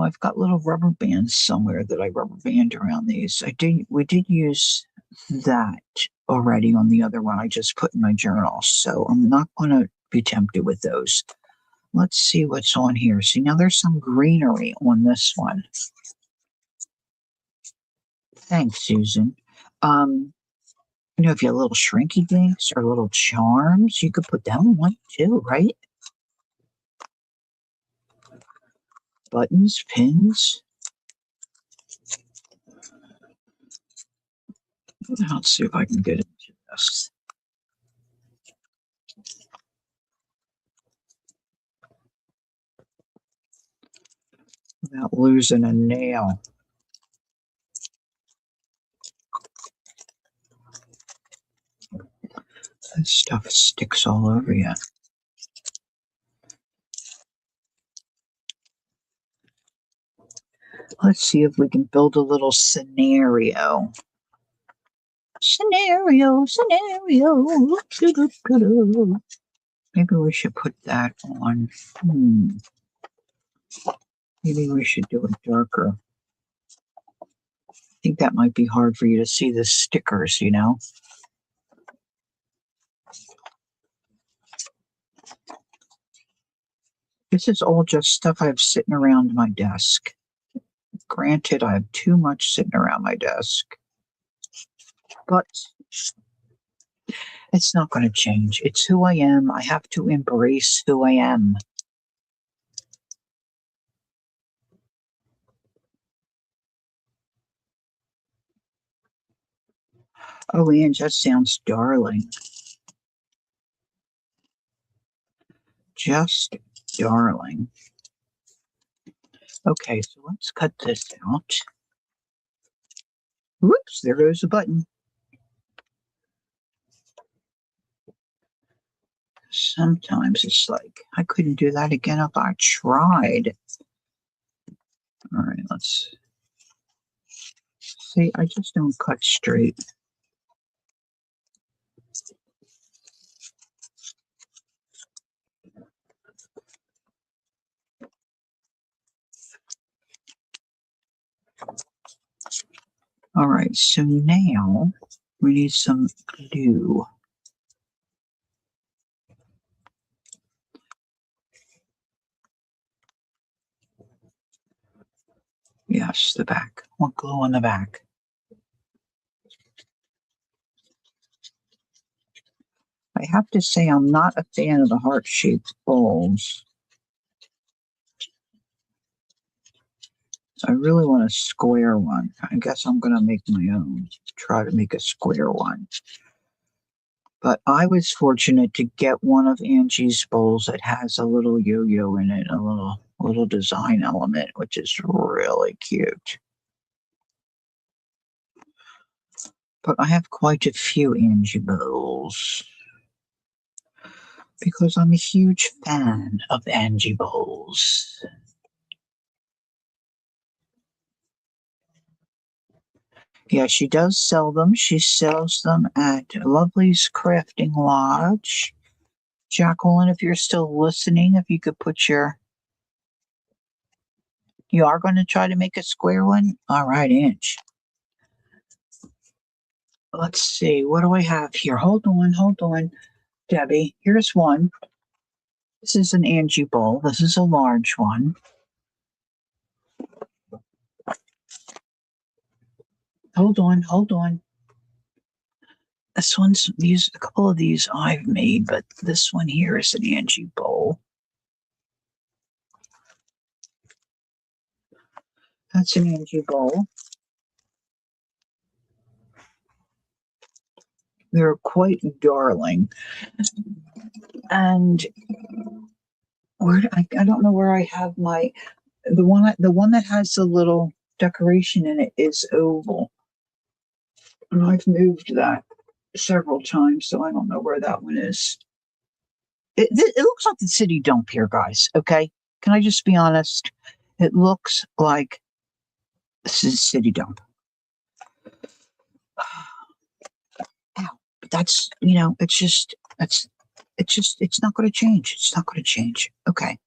I've got little rubber bands somewhere that I rubber band around these. We did use that already on the other one I just put in my journal. So I'm not going to be tempted with those. Let's see what's on here. See, now there's some greenery on this one. Thanks, Susan. If you have little shrinky dinks or little charms, you could put them on too, right? Buttons, pins. Let's see if I can get into this without losing a nail. This stuff sticks all over you. Let's see if we can build a little scenario. Scenario. Maybe we should put that on. Maybe we should do it darker. I think that might be hard for you to see the stickers, This is all just stuff I have sitting around my desk. Granted, I have too much sitting around my desk, but it's not going to change. It's who I am. I have to embrace who I am. Oh, Ange, that sounds darling. Just darling. Okay, so let's cut this out. Whoops, there goes the button. Sometimes it's like, I couldn't do that again if I tried. All right, let's see. I just don't cut straight. All right, so now we need some glue. Yes, the back. I want glue on the back. I have to say I'm not a fan of the heart-shaped bowls. I really want a square one. I guess I'm going to make my own. Try to make a square one. But I was fortunate to get one of Angie's bowls that has a little yo-yo in it, a little design element, which is really cute. But I have quite a few Angie bowls because I'm a huge fan of Angie bowls. Yeah, she does sell them. She sells them at Lovely's Crafting Lodge. Jacqueline, if you're still listening, if you could put you are going to try to make a square one? All right, Ange. Let's see, what do I have here? Hold on, Debbie. Here's one. This is an Angie bowl. This is a large one. Hold on. This one's these a couple of these I've made, but this one here is an Angie bowl. That's an Angie bowl. They're quite darling. And where I don't know where I have my the one that has the little decoration in it is oval. And I've moved that several times, so I don't know where that one is. It looks like the city dump here, guys. Okay, can I just be honest? It looks like this is a city dump. Ow. But that's it's not going to change. It's not going to change. Okay.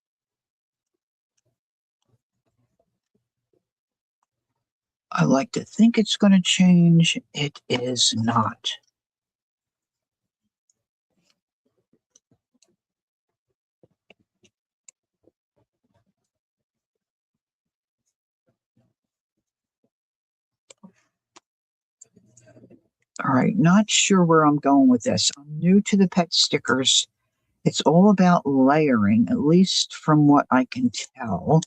I like to think it's going to change. It is not. All right, not sure where I'm going with this. I'm new to the pet stickers. It's all about layering, at least from what I can tell.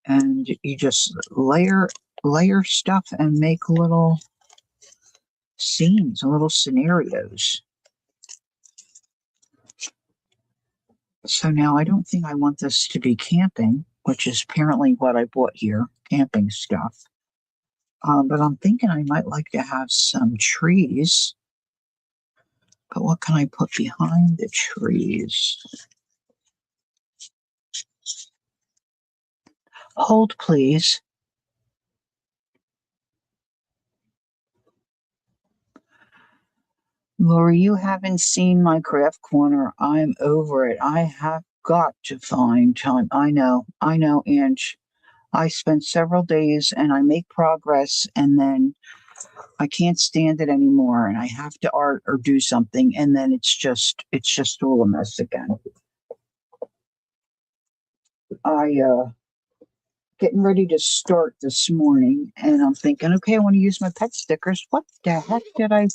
And you just layer stuff and make little scenes, little scenarios. So now I don't think I want this to be camping, which is apparently what I bought here, camping stuff. But I'm thinking I might like to have some trees. But what can I put behind the trees? Hold, please. Lori, you haven't seen my craft corner. I'm over it. I have got to find time. I know, Ange. I spend several days and I make progress and then I can't stand it anymore and I have to art or do something and then it's just all a mess again. I getting ready to start this morning and I'm thinking, okay, I want to use my pet stickers. What the heck did I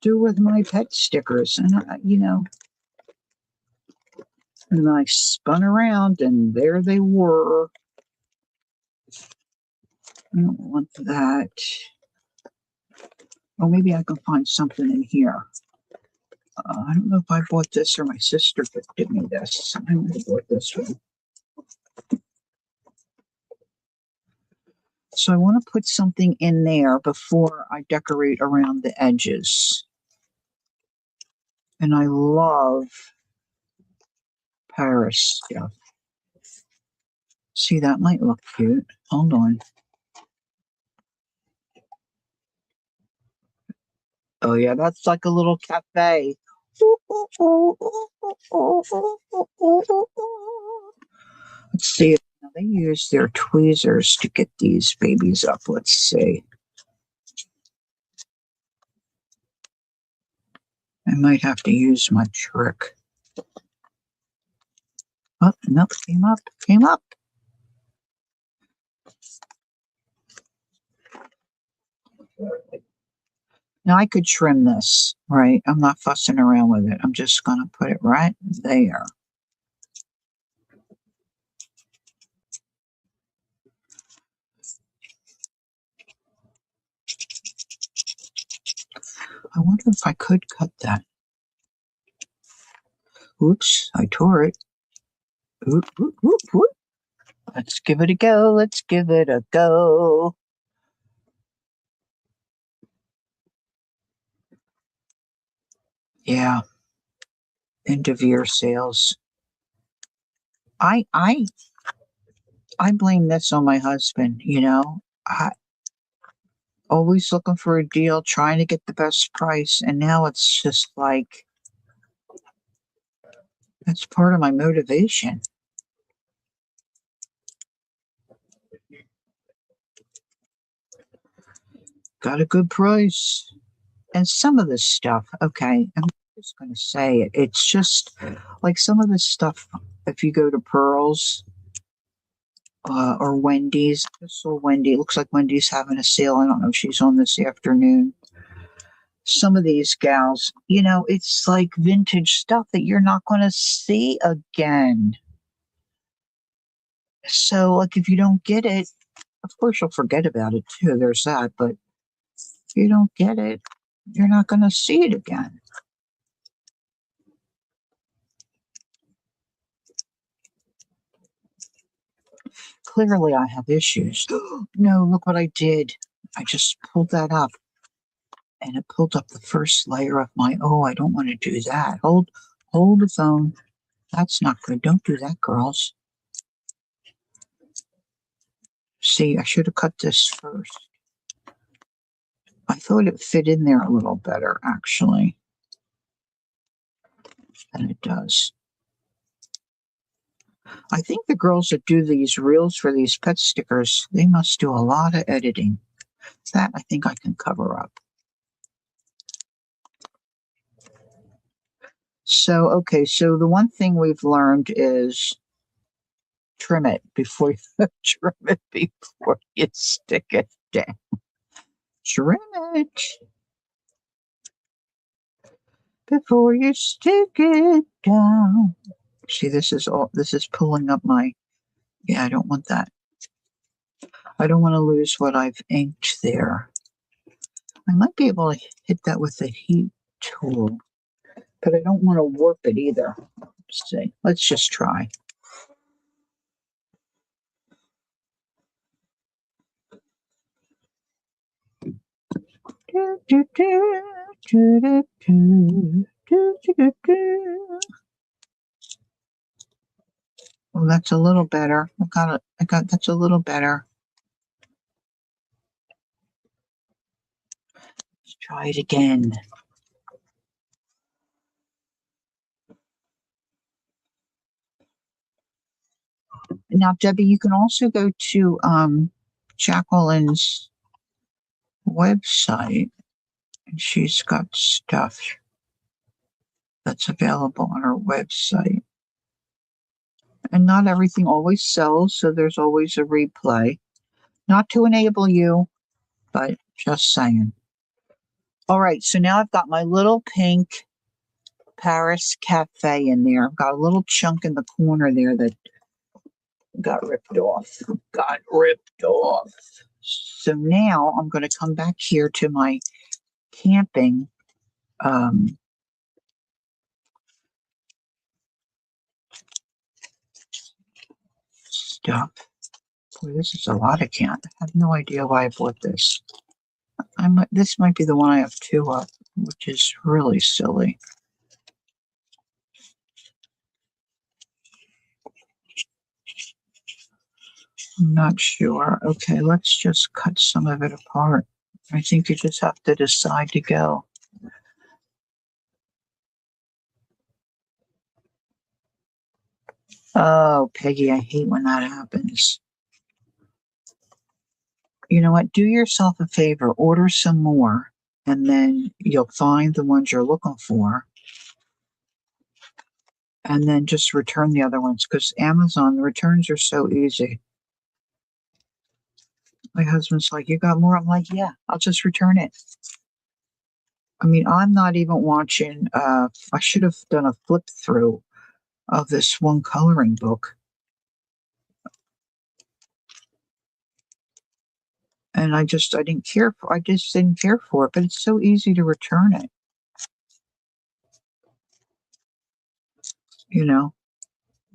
do with my pet stickers? And and I spun around and there they were. I don't want that. Or maybe I can find something in here. I don't know if I bought this or my sister gifted me this. I might have bought this one. So I want to put something in there before I decorate around the edges. And I love Paris stuff. See, that might look cute. Hold on. Oh, yeah, that's like a little cafe. Let's see. Now they use their tweezers to get these babies up. Let's see. I might have to use my trick. Oh, nope, came up. Now I could trim this, right? I'm not fussing around with it. I'm just going to put it right there. I wonder if I could cut that. Oops, I tore it. Oop, oop, oop, oop. Let's give it a go. Let's give it a go. Yeah. End of year sales. I blame this on my husband, I always looking for a deal, trying to get the best price, and now it's just like that's part of my motivation. Got a good price. And some of this stuff, okay, I'm just going to say it. It's just like some of this stuff, if you go to Pearls or Wendy's, I just saw Wendy. It looks like Wendy's having a sale. I don't know if she's on this afternoon. some of these gals, it's like vintage stuff that you're not going to see again. So, like, if you don't get it, of course you'll forget about it too. There's that. But if you don't get it, you're not going to see it again. Clearly, I have issues. No, look what I did. I just pulled that up and it pulled up the first layer of my. Oh, I don't want to do that. Hold the phone. That's not good. Don't do that, girls. See, I should have cut this first. I thought it fit in there a little better, actually, than it does. I think the girls that do these reels for these pet stickers, they must do a lot of editing. That I think I can cover up. So, okay, so the one thing we've learned is trim it before you stick it down. Trim it before you stick it down. See, this is pulling up my. Yeah, I don't want that. I don't want to lose what I've inked there. I might be able to hit that with the heat tool, but I don't want to warp it either. Let's see. Let's just try. Oh, that's a little better. That's a little better. Let's try it again. Now, Debbie, you can also go to Jacqueline's website, and she's got stuff that's available on her website. And not everything always sells, so there's always a replay. Not to enable you, but just saying. All right, so now I've got my little pink Paris Cafe in there. I've got a little chunk in the corner there that got ripped off. So now I'm going to come back here to my camping stuff. Boy, this is a lot of can. I have no idea why I bought this. This might be the one I have two of, which is really silly. I'm not sure. Okay, let's just cut some of it apart. I think you just have to decide to go. Oh, Peggy, I hate when that happens. You know what? Do yourself a favor, order some more, and then you'll find the ones you're looking for, and then just return the other ones because Amazon, the returns are so easy. My husband's like, "You got more?" I'm like, "Yeah, I'll just return it." I mean, I'm not even watching. I should have done a flip through of this one coloring book. And I just didn't care for it, but it's so easy to return it. You know,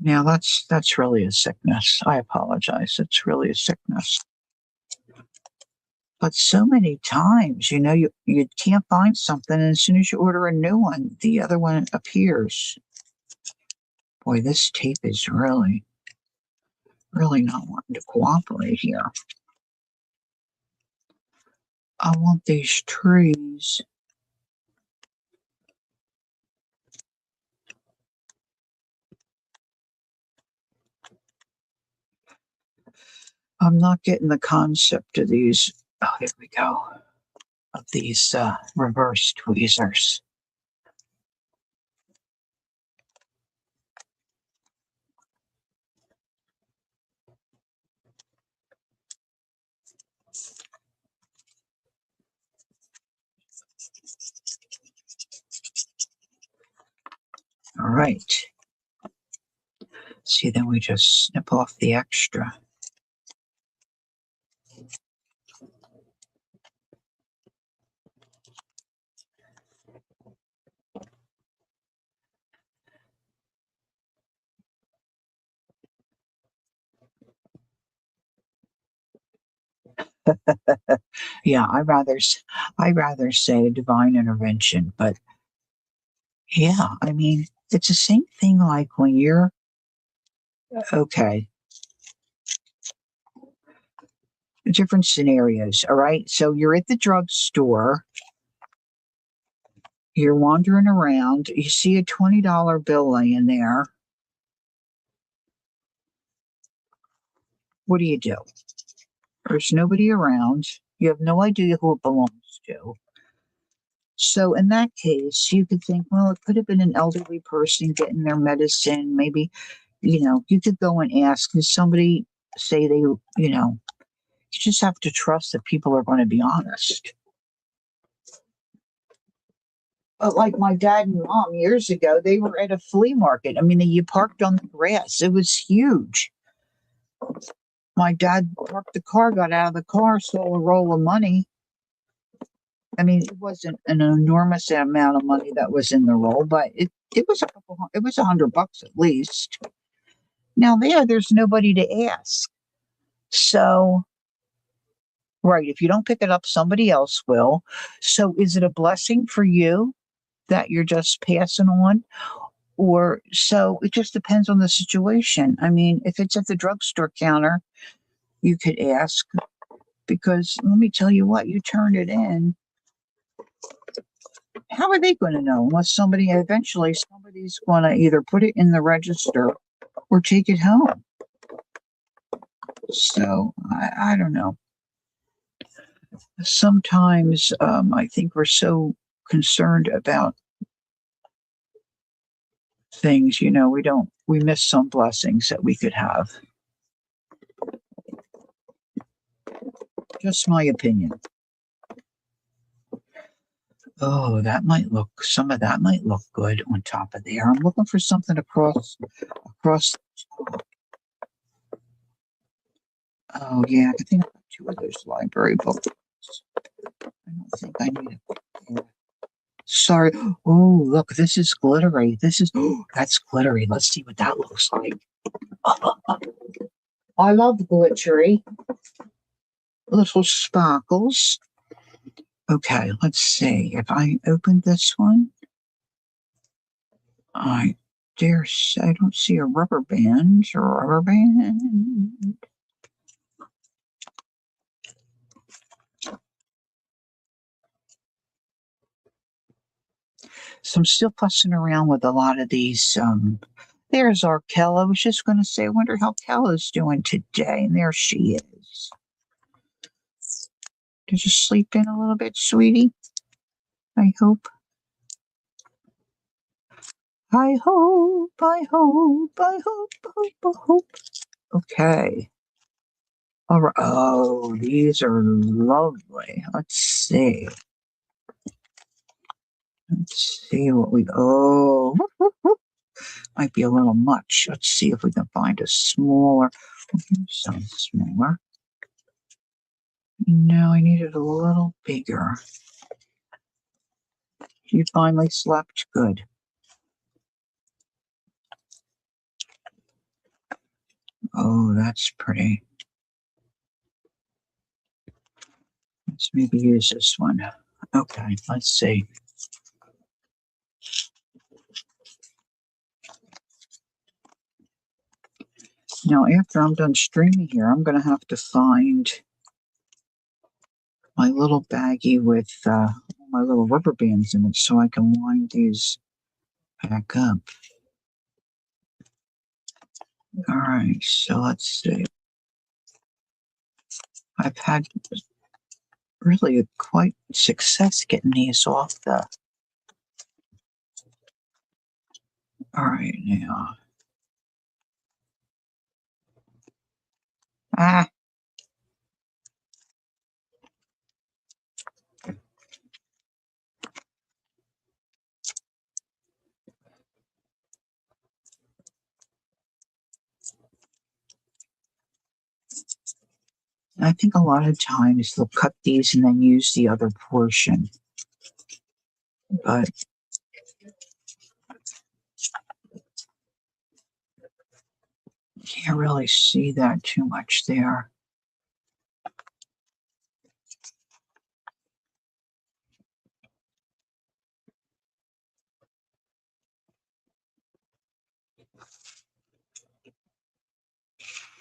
now that's really a sickness. I apologize. It's really a sickness. But so many times, you can't find something, and as soon as you order a new one, the other one appears. Boy, this tape is really, really not wanting to cooperate here. I want these trees. I'm not getting the concept of these. Oh, here we go. Of these reverse tweezers. right. See, then we just snip off the extra. Yeah, I rather say divine intervention, but yeah, I mean, it's the same thing like when you're okay, different scenarios, all right? So you're at the drugstore, you're wandering around, you see a $20 bill laying there. What do you do? There's nobody around. You have no idea who it belongs to. So in that case, you could think, well, it could have been an elderly person getting their medicine. Maybe, you could go and ask, does somebody say you just have to trust that people are going to be honest. But like my dad and mom years ago, they were at a flea market. I mean, you parked on the grass. It was huge. My dad parked the car, got out of the car, saw a roll of money. I mean, it wasn't an enormous amount of money that was in the roll, but it was it was $100 at least. Now there's nobody to ask. So, right, if you don't pick it up, somebody else will. So, is it a blessing for you that you're just passing on? Or so it just depends on the situation. I mean, if it's at the drugstore counter, you could ask because let me tell you what, you turned it in. How are they going to know unless somebody's going to either put it in the register or take it home? So I don't know. Sometimes I think we're so concerned about things, we miss some blessings that we could have. Just my opinion. Oh, some of that might look good on top of there. I'm looking for something across the top. Oh yeah, I think I got two of those library books. I don't think I need it. Sorry. Oh, look, this is glittery. That's glittery. Let's see what that looks like. I love glittery. Little sparkles. Okay, let's see. If I open this one, I I don't see a rubber band. Rubber band. So I'm still fussing around with a lot of these. There's our Kel. I was just going to say, I wonder how Kel is doing today. And there she is. Did you sleep in a little bit, sweetie? I hope. I hope, I hope, I hope, I hope. Okay. All right. Oh, these are lovely. Let's see. Let's see what oh, might be a little much. Let's see if we can find a smaller. Here's some smaller. No, I need it a little bigger. You finally slept good. Oh, that's pretty. Let's maybe use this one. Okay, let's see. Now, after I'm done streaming here, I'm going to have to find my little baggie with my little rubber bands in it so I can wind these back up. All right, so let's see. I've had really quite success getting these off the. All right, now. Ah, I think a lot of times they'll cut these and then use the other portion, but can't really see that too much there.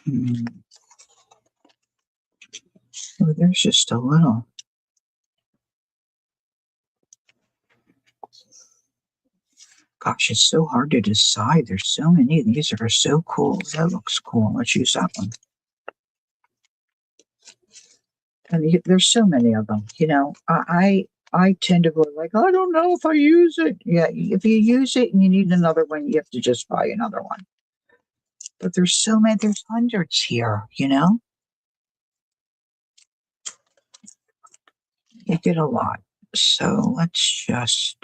Hmm. Oh, there's just a little. Gosh, it's so hard to decide. There's so many of these that are so cool. That looks cool. Let's use that one. And there's so many of them. I tend to go like, I don't know if I use it. Yeah, if you use it and you need another one, you have to just buy another one. But there's so many. There's hundreds here. You get a lot. So let's just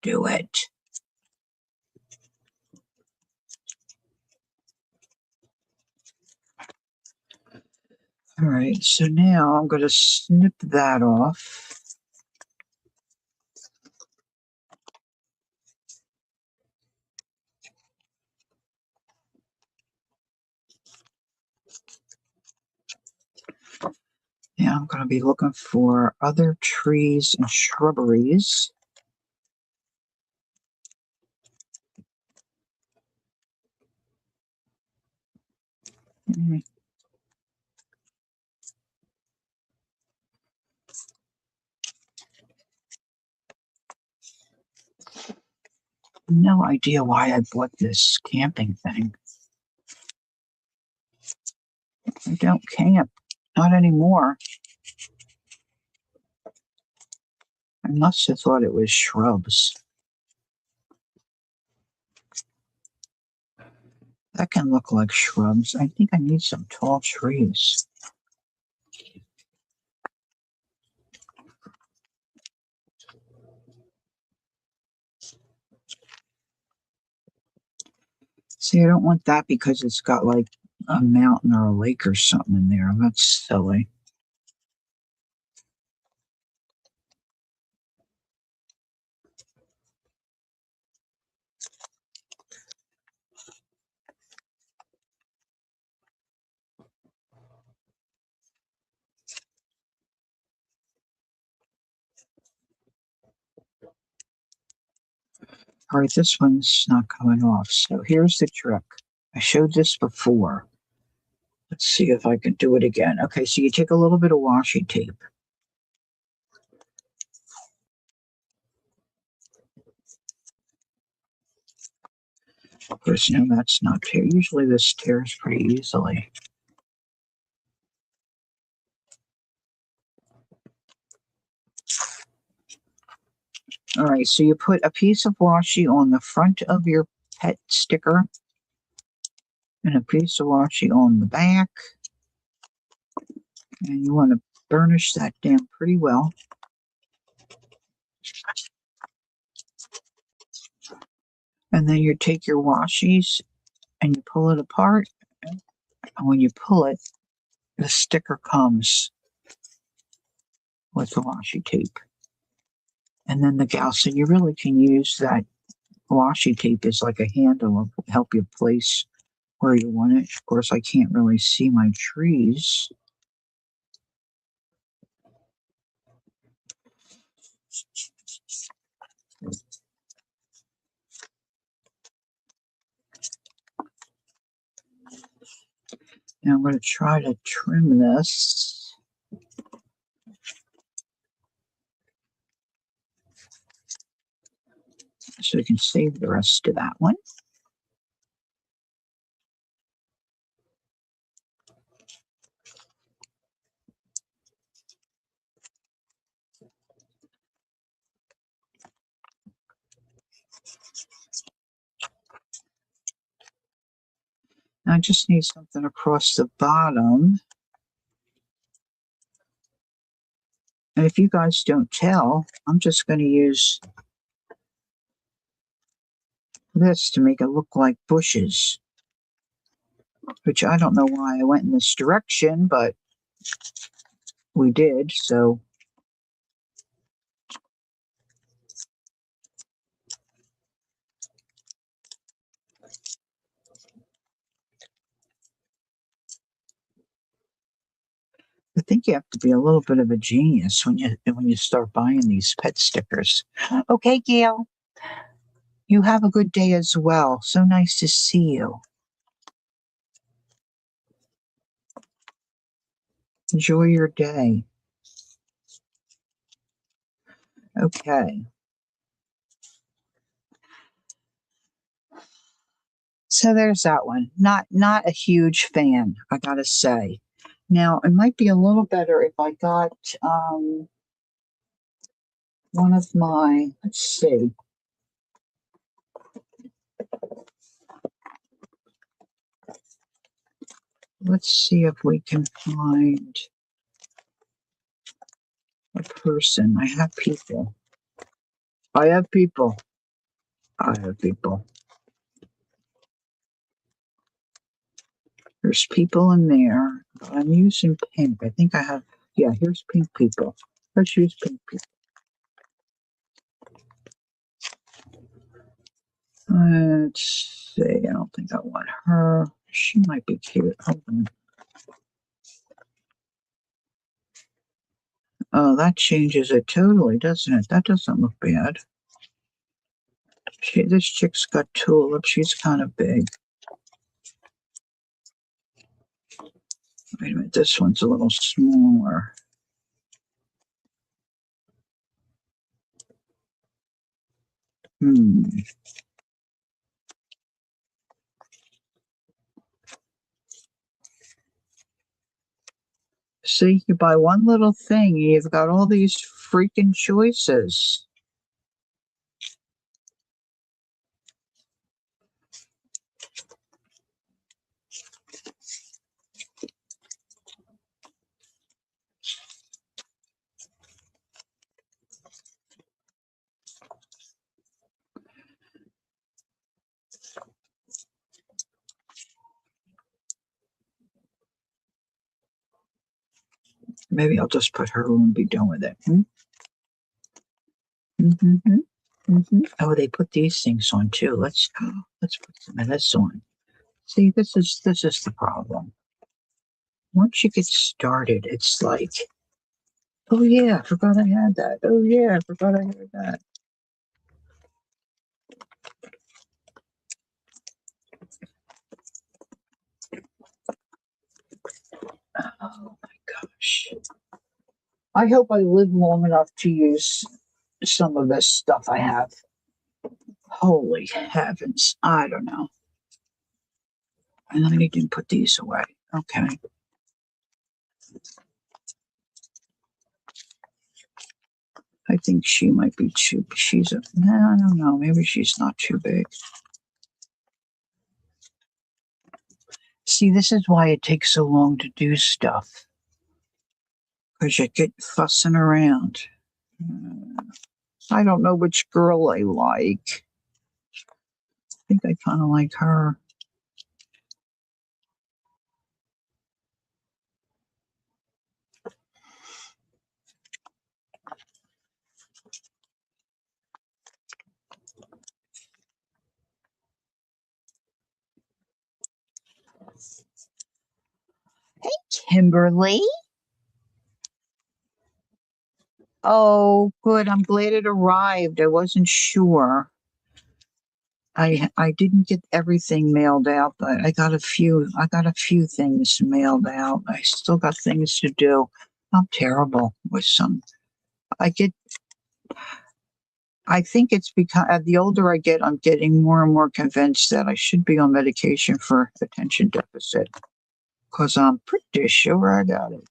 do it. All right, so now I'm going to snip that off. Now I'm going to be looking for other trees and shrubberies. Mm, No idea why I bought this camping thing. I don't camp. Not anymore. I must have thought it was shrubs. That can look like shrubs. I think I need some tall trees. See, I don't want that because it's got like a mountain or a lake or something in there. That's silly. All right, this one's not coming off. So here's the trick. I showed this before. Let's see if I can do it again. Okay, so you take a little bit of washi tape. Of course, that's not tear. Usually this tears pretty easily. All right, so you put a piece of washi on the front of your pet sticker and a piece of washi on the back. And you want to burnish that down pretty well. And then you take your washies and you pull it apart. And when you pull it, the sticker comes with the washi tape. And then the Gaussian, you really can use that washi tape as like a handle to help you place where you want it. Of course, I can't really see my trees. Now I'm going to try to trim this. So you can save the rest of that one. Now I just need something across the bottom. And if you guys don't tell, I'm just going to use this to make it look like bushes, which I don't know why I went in this direction, but We did, so I think you have to be a little bit of a genius when you start buying these pet stickers. Okay, Gail, you have a good day as well. So nice to see you. Enjoy your day. Okay. So there's that one. Not a huge fan, I gotta say. Now it might be a little better if I got one of my, let's see. Let's see if we can find a person. I have people. I have people. I have people. There's people in there. I'm using pink. I think I have, yeah, here's pink people. Let's use pink people. Let's see. I don't think I want her. She might be cute. Hold on. Oh, that changes it totally, doesn't it? That doesn't look bad. This chick's got tulips. She's kind of big. Wait a minute. This one's a little smaller. Hmm. See, you buy one little thing, you've got all these freaking choices. Maybe I'll just put her and be done with it. Mm-hmm. Mm-hmm. Oh, they put these things on too. Let's put some of this on. See, this is the problem. Once you get started, it's like, oh yeah, I forgot I had that. Oh yeah, I forgot I had that. Oh my gosh. I hope I live long enough to use some of this stuff I have. Holy heavens. I don't know. And I need to put these away. Okay. I think she might be too. No, I don't know. Maybe she's not too big. See, this is why it takes so long to do stuff. Because you get fussing around. I don't know which girl I like. I think I kind of like her. Kimberly. Oh, good. I'm glad it arrived. I wasn't sure. I didn't get everything mailed out, but I got a few. I got a few things mailed out. I still got things to do. I'm terrible with some. I get. I think it's because the older I get, I'm getting more and more convinced that I should be on medication for attention deficit. Because I'm pretty sure I got it.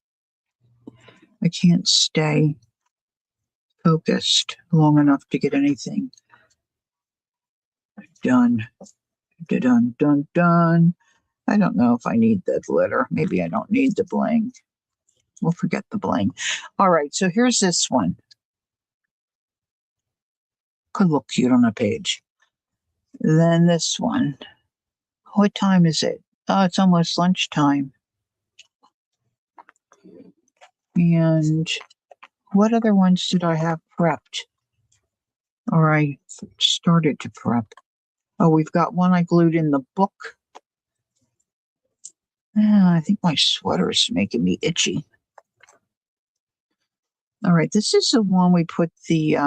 I can't stay focused long enough to get anything done. Dun dun dun. I don't know if I need the glitter. Maybe I don't need the bling. We'll forget the bling. All right, so here's this one. Could look cute on a page. Then this one. What time is it? Oh, it's almost lunchtime. And what other ones did I have prepped? Or I started to prep. Oh, we've got one I glued in the book. I think my sweater is making me itchy. All right, this is the one we put the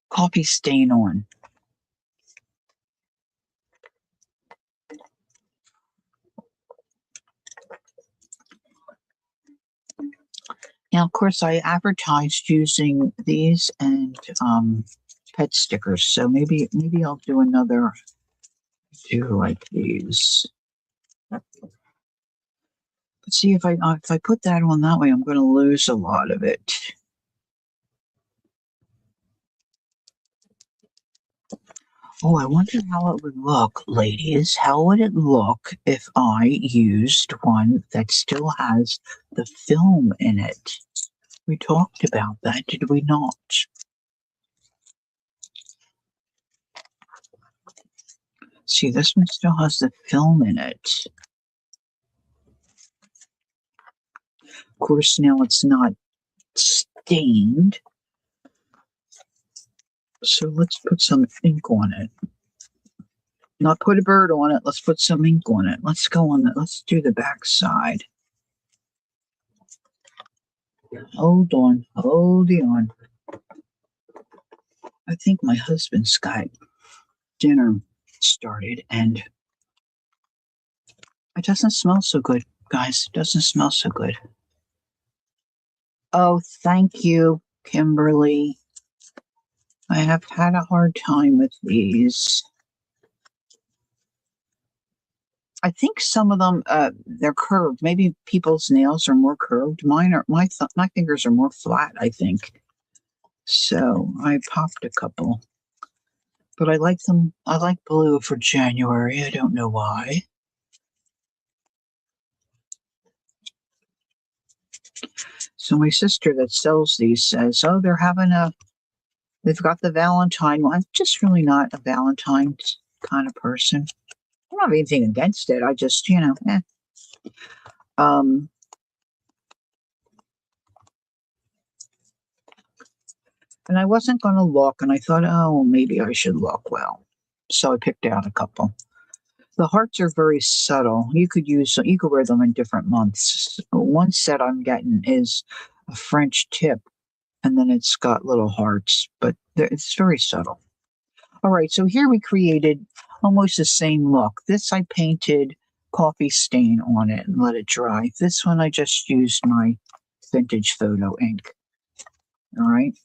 coffee stain on. Now, of course, I advertised using these and pet stickers, so maybe I'll do another do like these. But see, if I put that on that way, I'm going to lose a lot of it. Oh, I wonder how it would look, ladies. How would it look if I used one that still has the film in it? We talked about that, did we not? See, this one still has the film in it. Of course, now it's not stained. So let's put some ink on it. Not put a bird on it. Let's put some ink on it. Let's go on that. Let's do the back side. Hold on. Hold on. I think my husband's got dinner started and it doesn't smell so good, guys. It doesn't smell so good. Oh, thank you, Kimberly. I have had a hard time with these. I think some of them they're curved. Maybe people's nails are more curved. Mine are my fingers are more flat, I think. So I popped a couple. But I like them. I like blue for January. I don't know why. So my sister that sells these says, "Oh, they've got the Valentine one." I'm just really not a Valentine's kind of person. I don't have anything against it. I just, Um, and I wasn't going to look, and I thought, oh, maybe I should look. Well, so I picked out a couple. The hearts are very subtle. You could wear them in different months. One set I'm getting is a French tip, and then it's got little hearts, but it's very subtle. All right, so here we created almost the same look. This I painted coffee stain on it and let it dry. This one I just used my vintage photo ink. All right.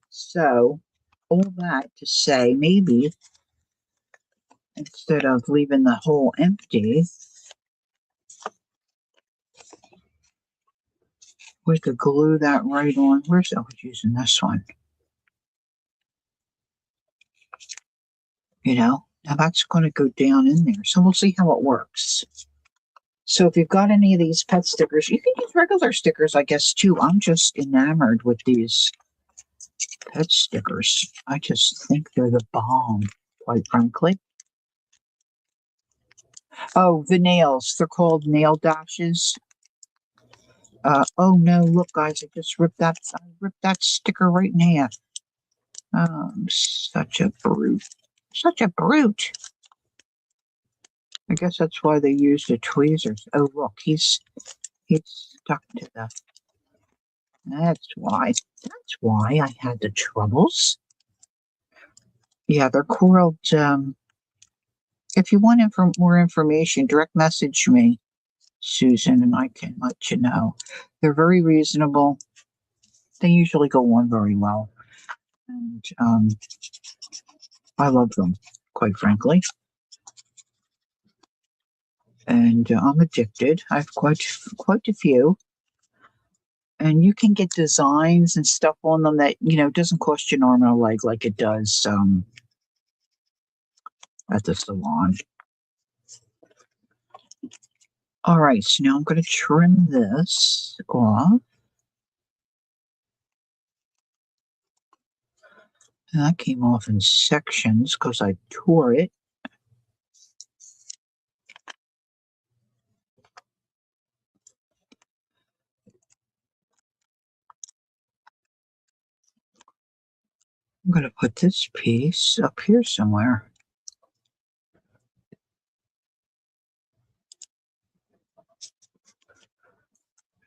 So all that to say, maybe instead of leaving the hole empty, we could glue that right on. I was using this one. Now that's going to go down in there. So we'll see how it works. So if you've got any of these pet stickers, you can use regular stickers, I guess, too. I'm just enamored with these pet stickers. I just think they're the bomb, quite frankly. Oh, the nails. They're called nail dashes. Oh no, look guys, I just ripped that sticker right in half. I'm such a brute. Such a brute. I guess that's why they used the tweezers. Oh look, he's stuck to the that's why. That's why I had the troubles. Yeah, they're called if you want more information, direct message me, Susan, and I can let you know. They're very reasonable. They usually go on very well. And I love them, quite frankly. And I'm addicted. I have quite a few. And you can get designs and stuff on them that, doesn't cost you an arm and a leg like it does at the salon. All right, so now I'm going to trim this off. And that came off in sections because I tore it. I'm going to put this piece up here somewhere.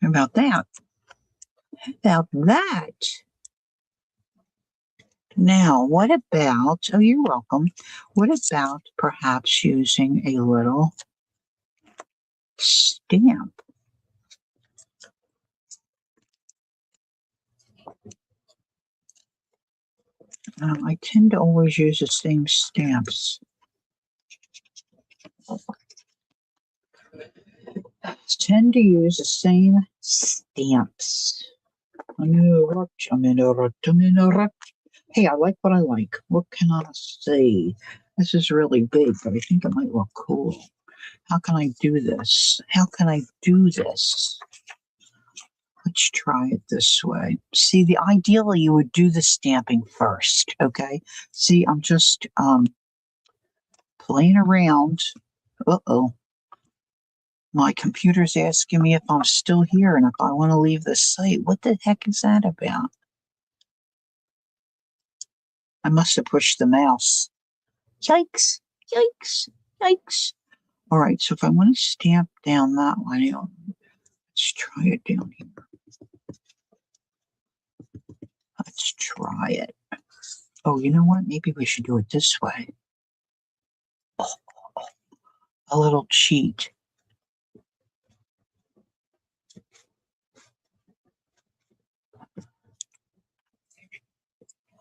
How about that? How about that? Now, what about, oh, you're welcome. What about perhaps using a little stamp? I tend to always use the same stamps. I tend to use the same stamps. Hey, I like what I like. What can I say? This is really big, but I think it might look cool. How can I do this? How can I do this? Let's try it this way. See, ideally you would do the stamping first, okay? See, I'm just playing around. Uh-oh. My computer's asking me if I'm still here and if I want to leave the site. What the heck is that about? I must have pushed the mouse. Yikes, yikes, yikes. All right, so if I want to stamp down that one, let's try it down here. Let's try it. Oh, you know what? Maybe we should do it this way. Oh, a little cheat.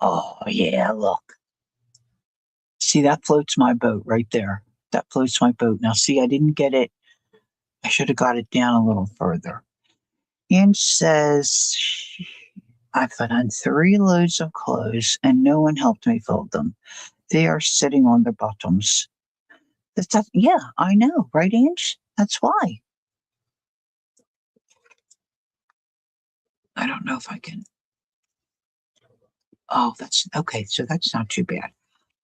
Oh, yeah, look. See, that floats my boat right there. That floats my boat. Now, see, I didn't get it. I should have got it down a little further. And says, I've put on 3 loads of clothes and no one helped me fold them. They are sitting on their bottoms. Yeah, I know, right, Ange? That's why. I don't know if I can. Oh, that's okay. So that's not too bad.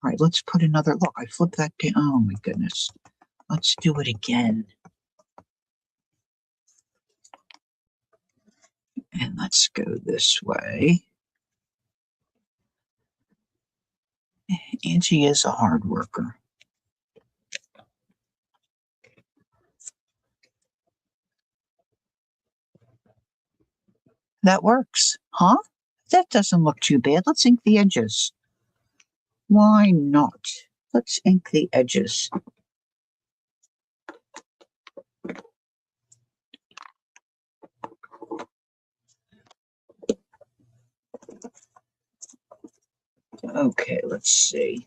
All right, let's put another look. I flipped that down. Oh my goodness. Let's do it again. And let's go this way. Angie is a hard worker. That works, huh? That doesn't look too bad. Let's ink the edges. Why not? Let's ink the edges. Okay, let's see.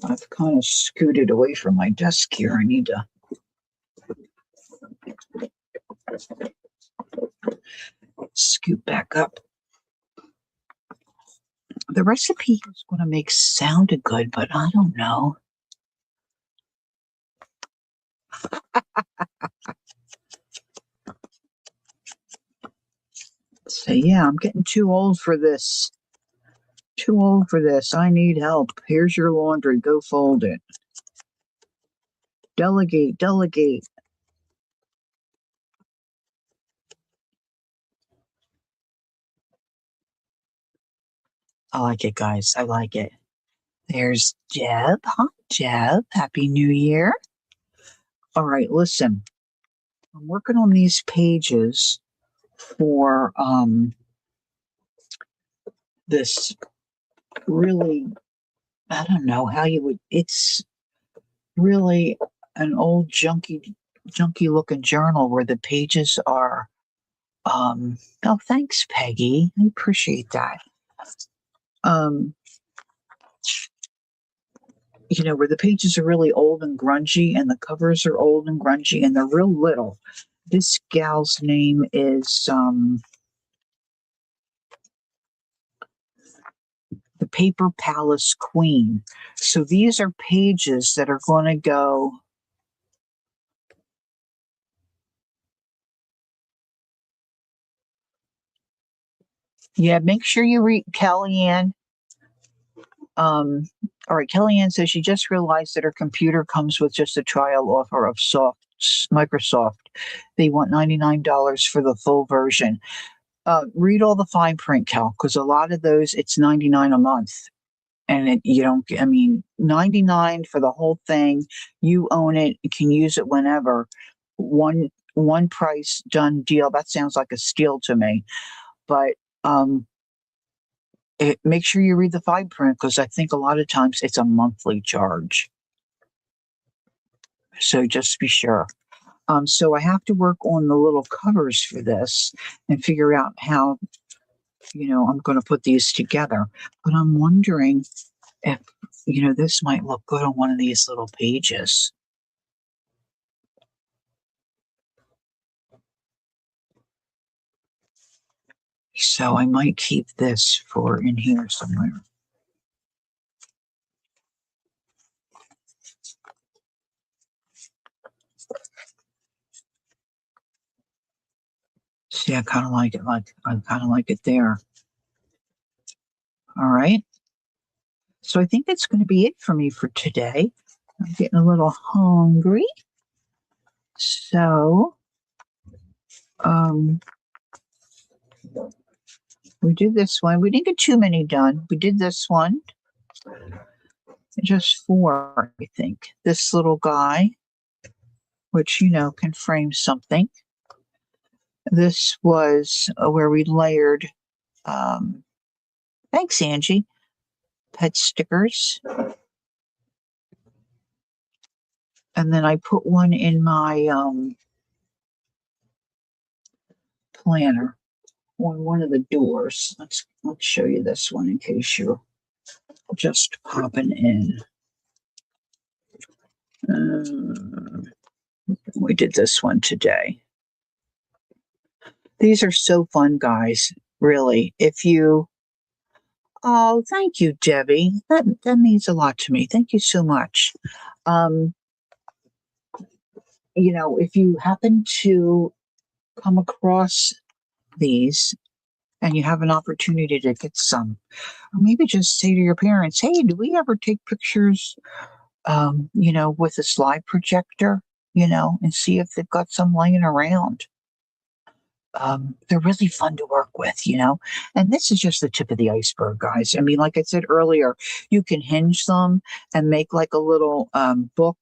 I've kind of scooted away from my desk here. I need to scoot back up. The recipe is going to make sound good, but I don't know. So yeah, I'm getting too old for this. Too old for this. I need help. Here's your laundry. Go fold it. Delegate, delegate. I like it, guys. I like it. There's Jeb. Hi, Jeb. Happy New Year. All right, listen. I'm working on these pages for this really, I don't know how you would, it's really an old junky looking journal where the pages are oh, thanks, Peggy. I appreciate that. Um where the pages are really old and grungy and the covers are old and grungy and they're real little. This gal's name is the Paper Palace Queen. So these are pages that are going to go. Yeah, make sure you read Kellyanne. All right, Kellyanne says she just realized that her computer comes with just a trial offer of Microsoft. They want $99 for the full version. Read all the fine print, Cal, because a lot of those it's 99 a month, and you don't. I mean, 99 for the whole thing. You own it. You can use it whenever. One price, done deal. That sounds like a steal to me. But um, make sure you read the fine print because I think a lot of times it's a monthly charge. So just be sure. So I have to work on the little covers for this and figure out how, I'm going to put these together. But I'm wondering if, this might look good on one of these little pages. So I might keep this for in here somewhere. See, I kind of like it. I kind of like it there. All right. So I think that's going to be it for me for today. I'm getting a little hungry. So, um, we did this one. We didn't get too many done. We did this one. Just four, I think. This little guy, which, can frame something. This was where we layered, um, thanks, Angie, pet stickers. And then I put one in my planner on one of the doors. Let's show you this one in case you're just popping in. We did this one today. These are so fun, guys. Really. Oh, thank you, Debbie. That means a lot to me. Thank you so much. If you happen to come across these and you have an opportunity to get some, or maybe just say to your parents, hey, do we ever take pictures, with a slide projector, and see if they've got some laying around. They're really fun to work with, and this is just the tip of the iceberg, guys. I mean, like I said earlier, you can hinge them and make like a little book,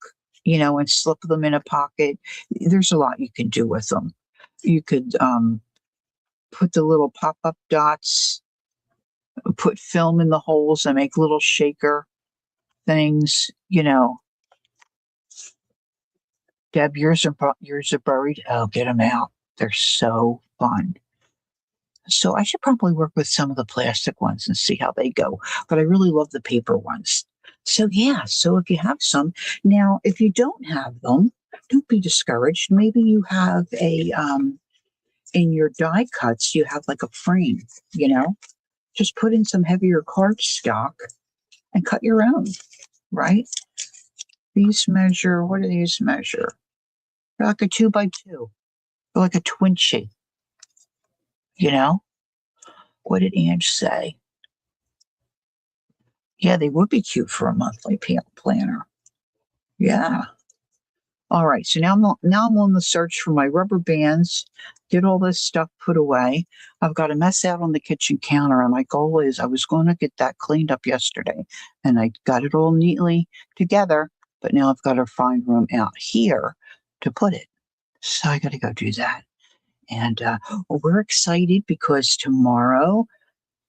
and slip them in a pocket. There's a lot you can do with them. You could put the little pop-up dots, put film in the holes and make little shaker things, Deb, yours are buried. Oh, get them out. They're so fun. So I should probably work with some of the plastic ones and see how they go. But I really love the paper ones. So yeah, so if you have some now, if you don't have them, don't be discouraged. Maybe you have a in your die cuts, you have like a frame, just put in some heavier cardstock and cut your own, right? These measure, what do these measure? They're like a 2x2, they're like a twinchy, you know? What did Ange say? Yeah, they would be cute for a monthly planner. Yeah. All right. So now I'm on the search for my rubber bands. Get all this stuff put away. I've got a mess out on the kitchen counter, and my goal is I was going to get that cleaned up yesterday, and I got it all neatly together. But now I've got to find room out here to put it. So I got to go do that. And we're excited because tomorrow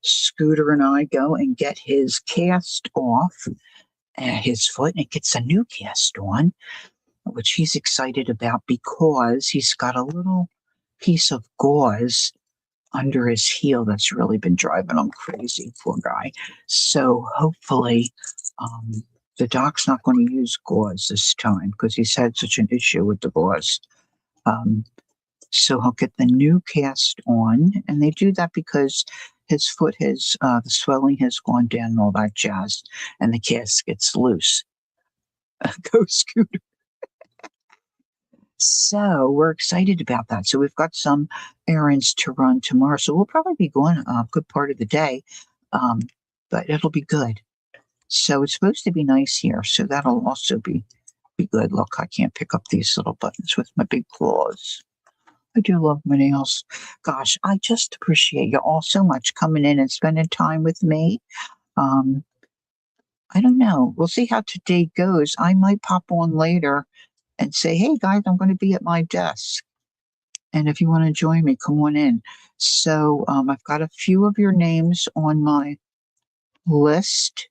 Scooter and I go and get his cast off his foot, and it gets a new cast on, which he's excited about because he's got a little piece of gauze under his heel that's really been driving him crazy, poor guy. So hopefully the doc's not going to use gauze this time because he's had such an issue with the gauze. So he'll get the new cast on, and they do that because his foot has, the swelling has gone down and all that jazz, and the cast gets loose. Go Scooter. So we're excited about that. So we've got some errands to run tomorrow. So we'll probably be going a good part of the day, but it'll be good. So it's supposed to be nice here. So that'll also be good. Look, I can't pick up these little buttons with my big claws. I do love my nails. Gosh, I just appreciate you all so much coming in and spending time with me. Um, I don't know. We'll see how today goes. I might pop on later and say, hey guys, I'm going to be at my desk. And if you want to join me, come on in. So I've got a few of your names on my list.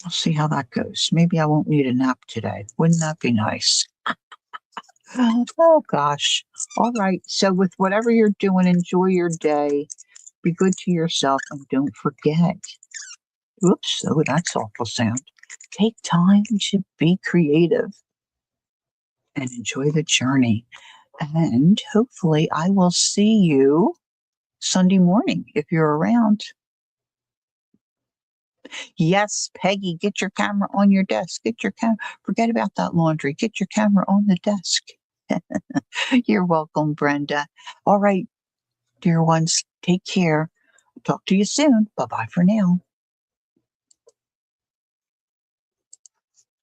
I'll see how that goes. Maybe I won't need a nap today. Wouldn't that be nice? Oh gosh. All right. So with whatever you're doing, enjoy your day. Be good to yourself and don't forget. Oops, oh, that's awful sound. Take time to be creative and enjoy the journey. And hopefully I will see you Sunday morning if you're around. Yes, Peggy, get your camera on your desk. Get your camera. Forget about that laundry. Get your camera on the desk. You're welcome, Brenda. All right, dear ones, take care. Talk to you soon. Bye bye for now.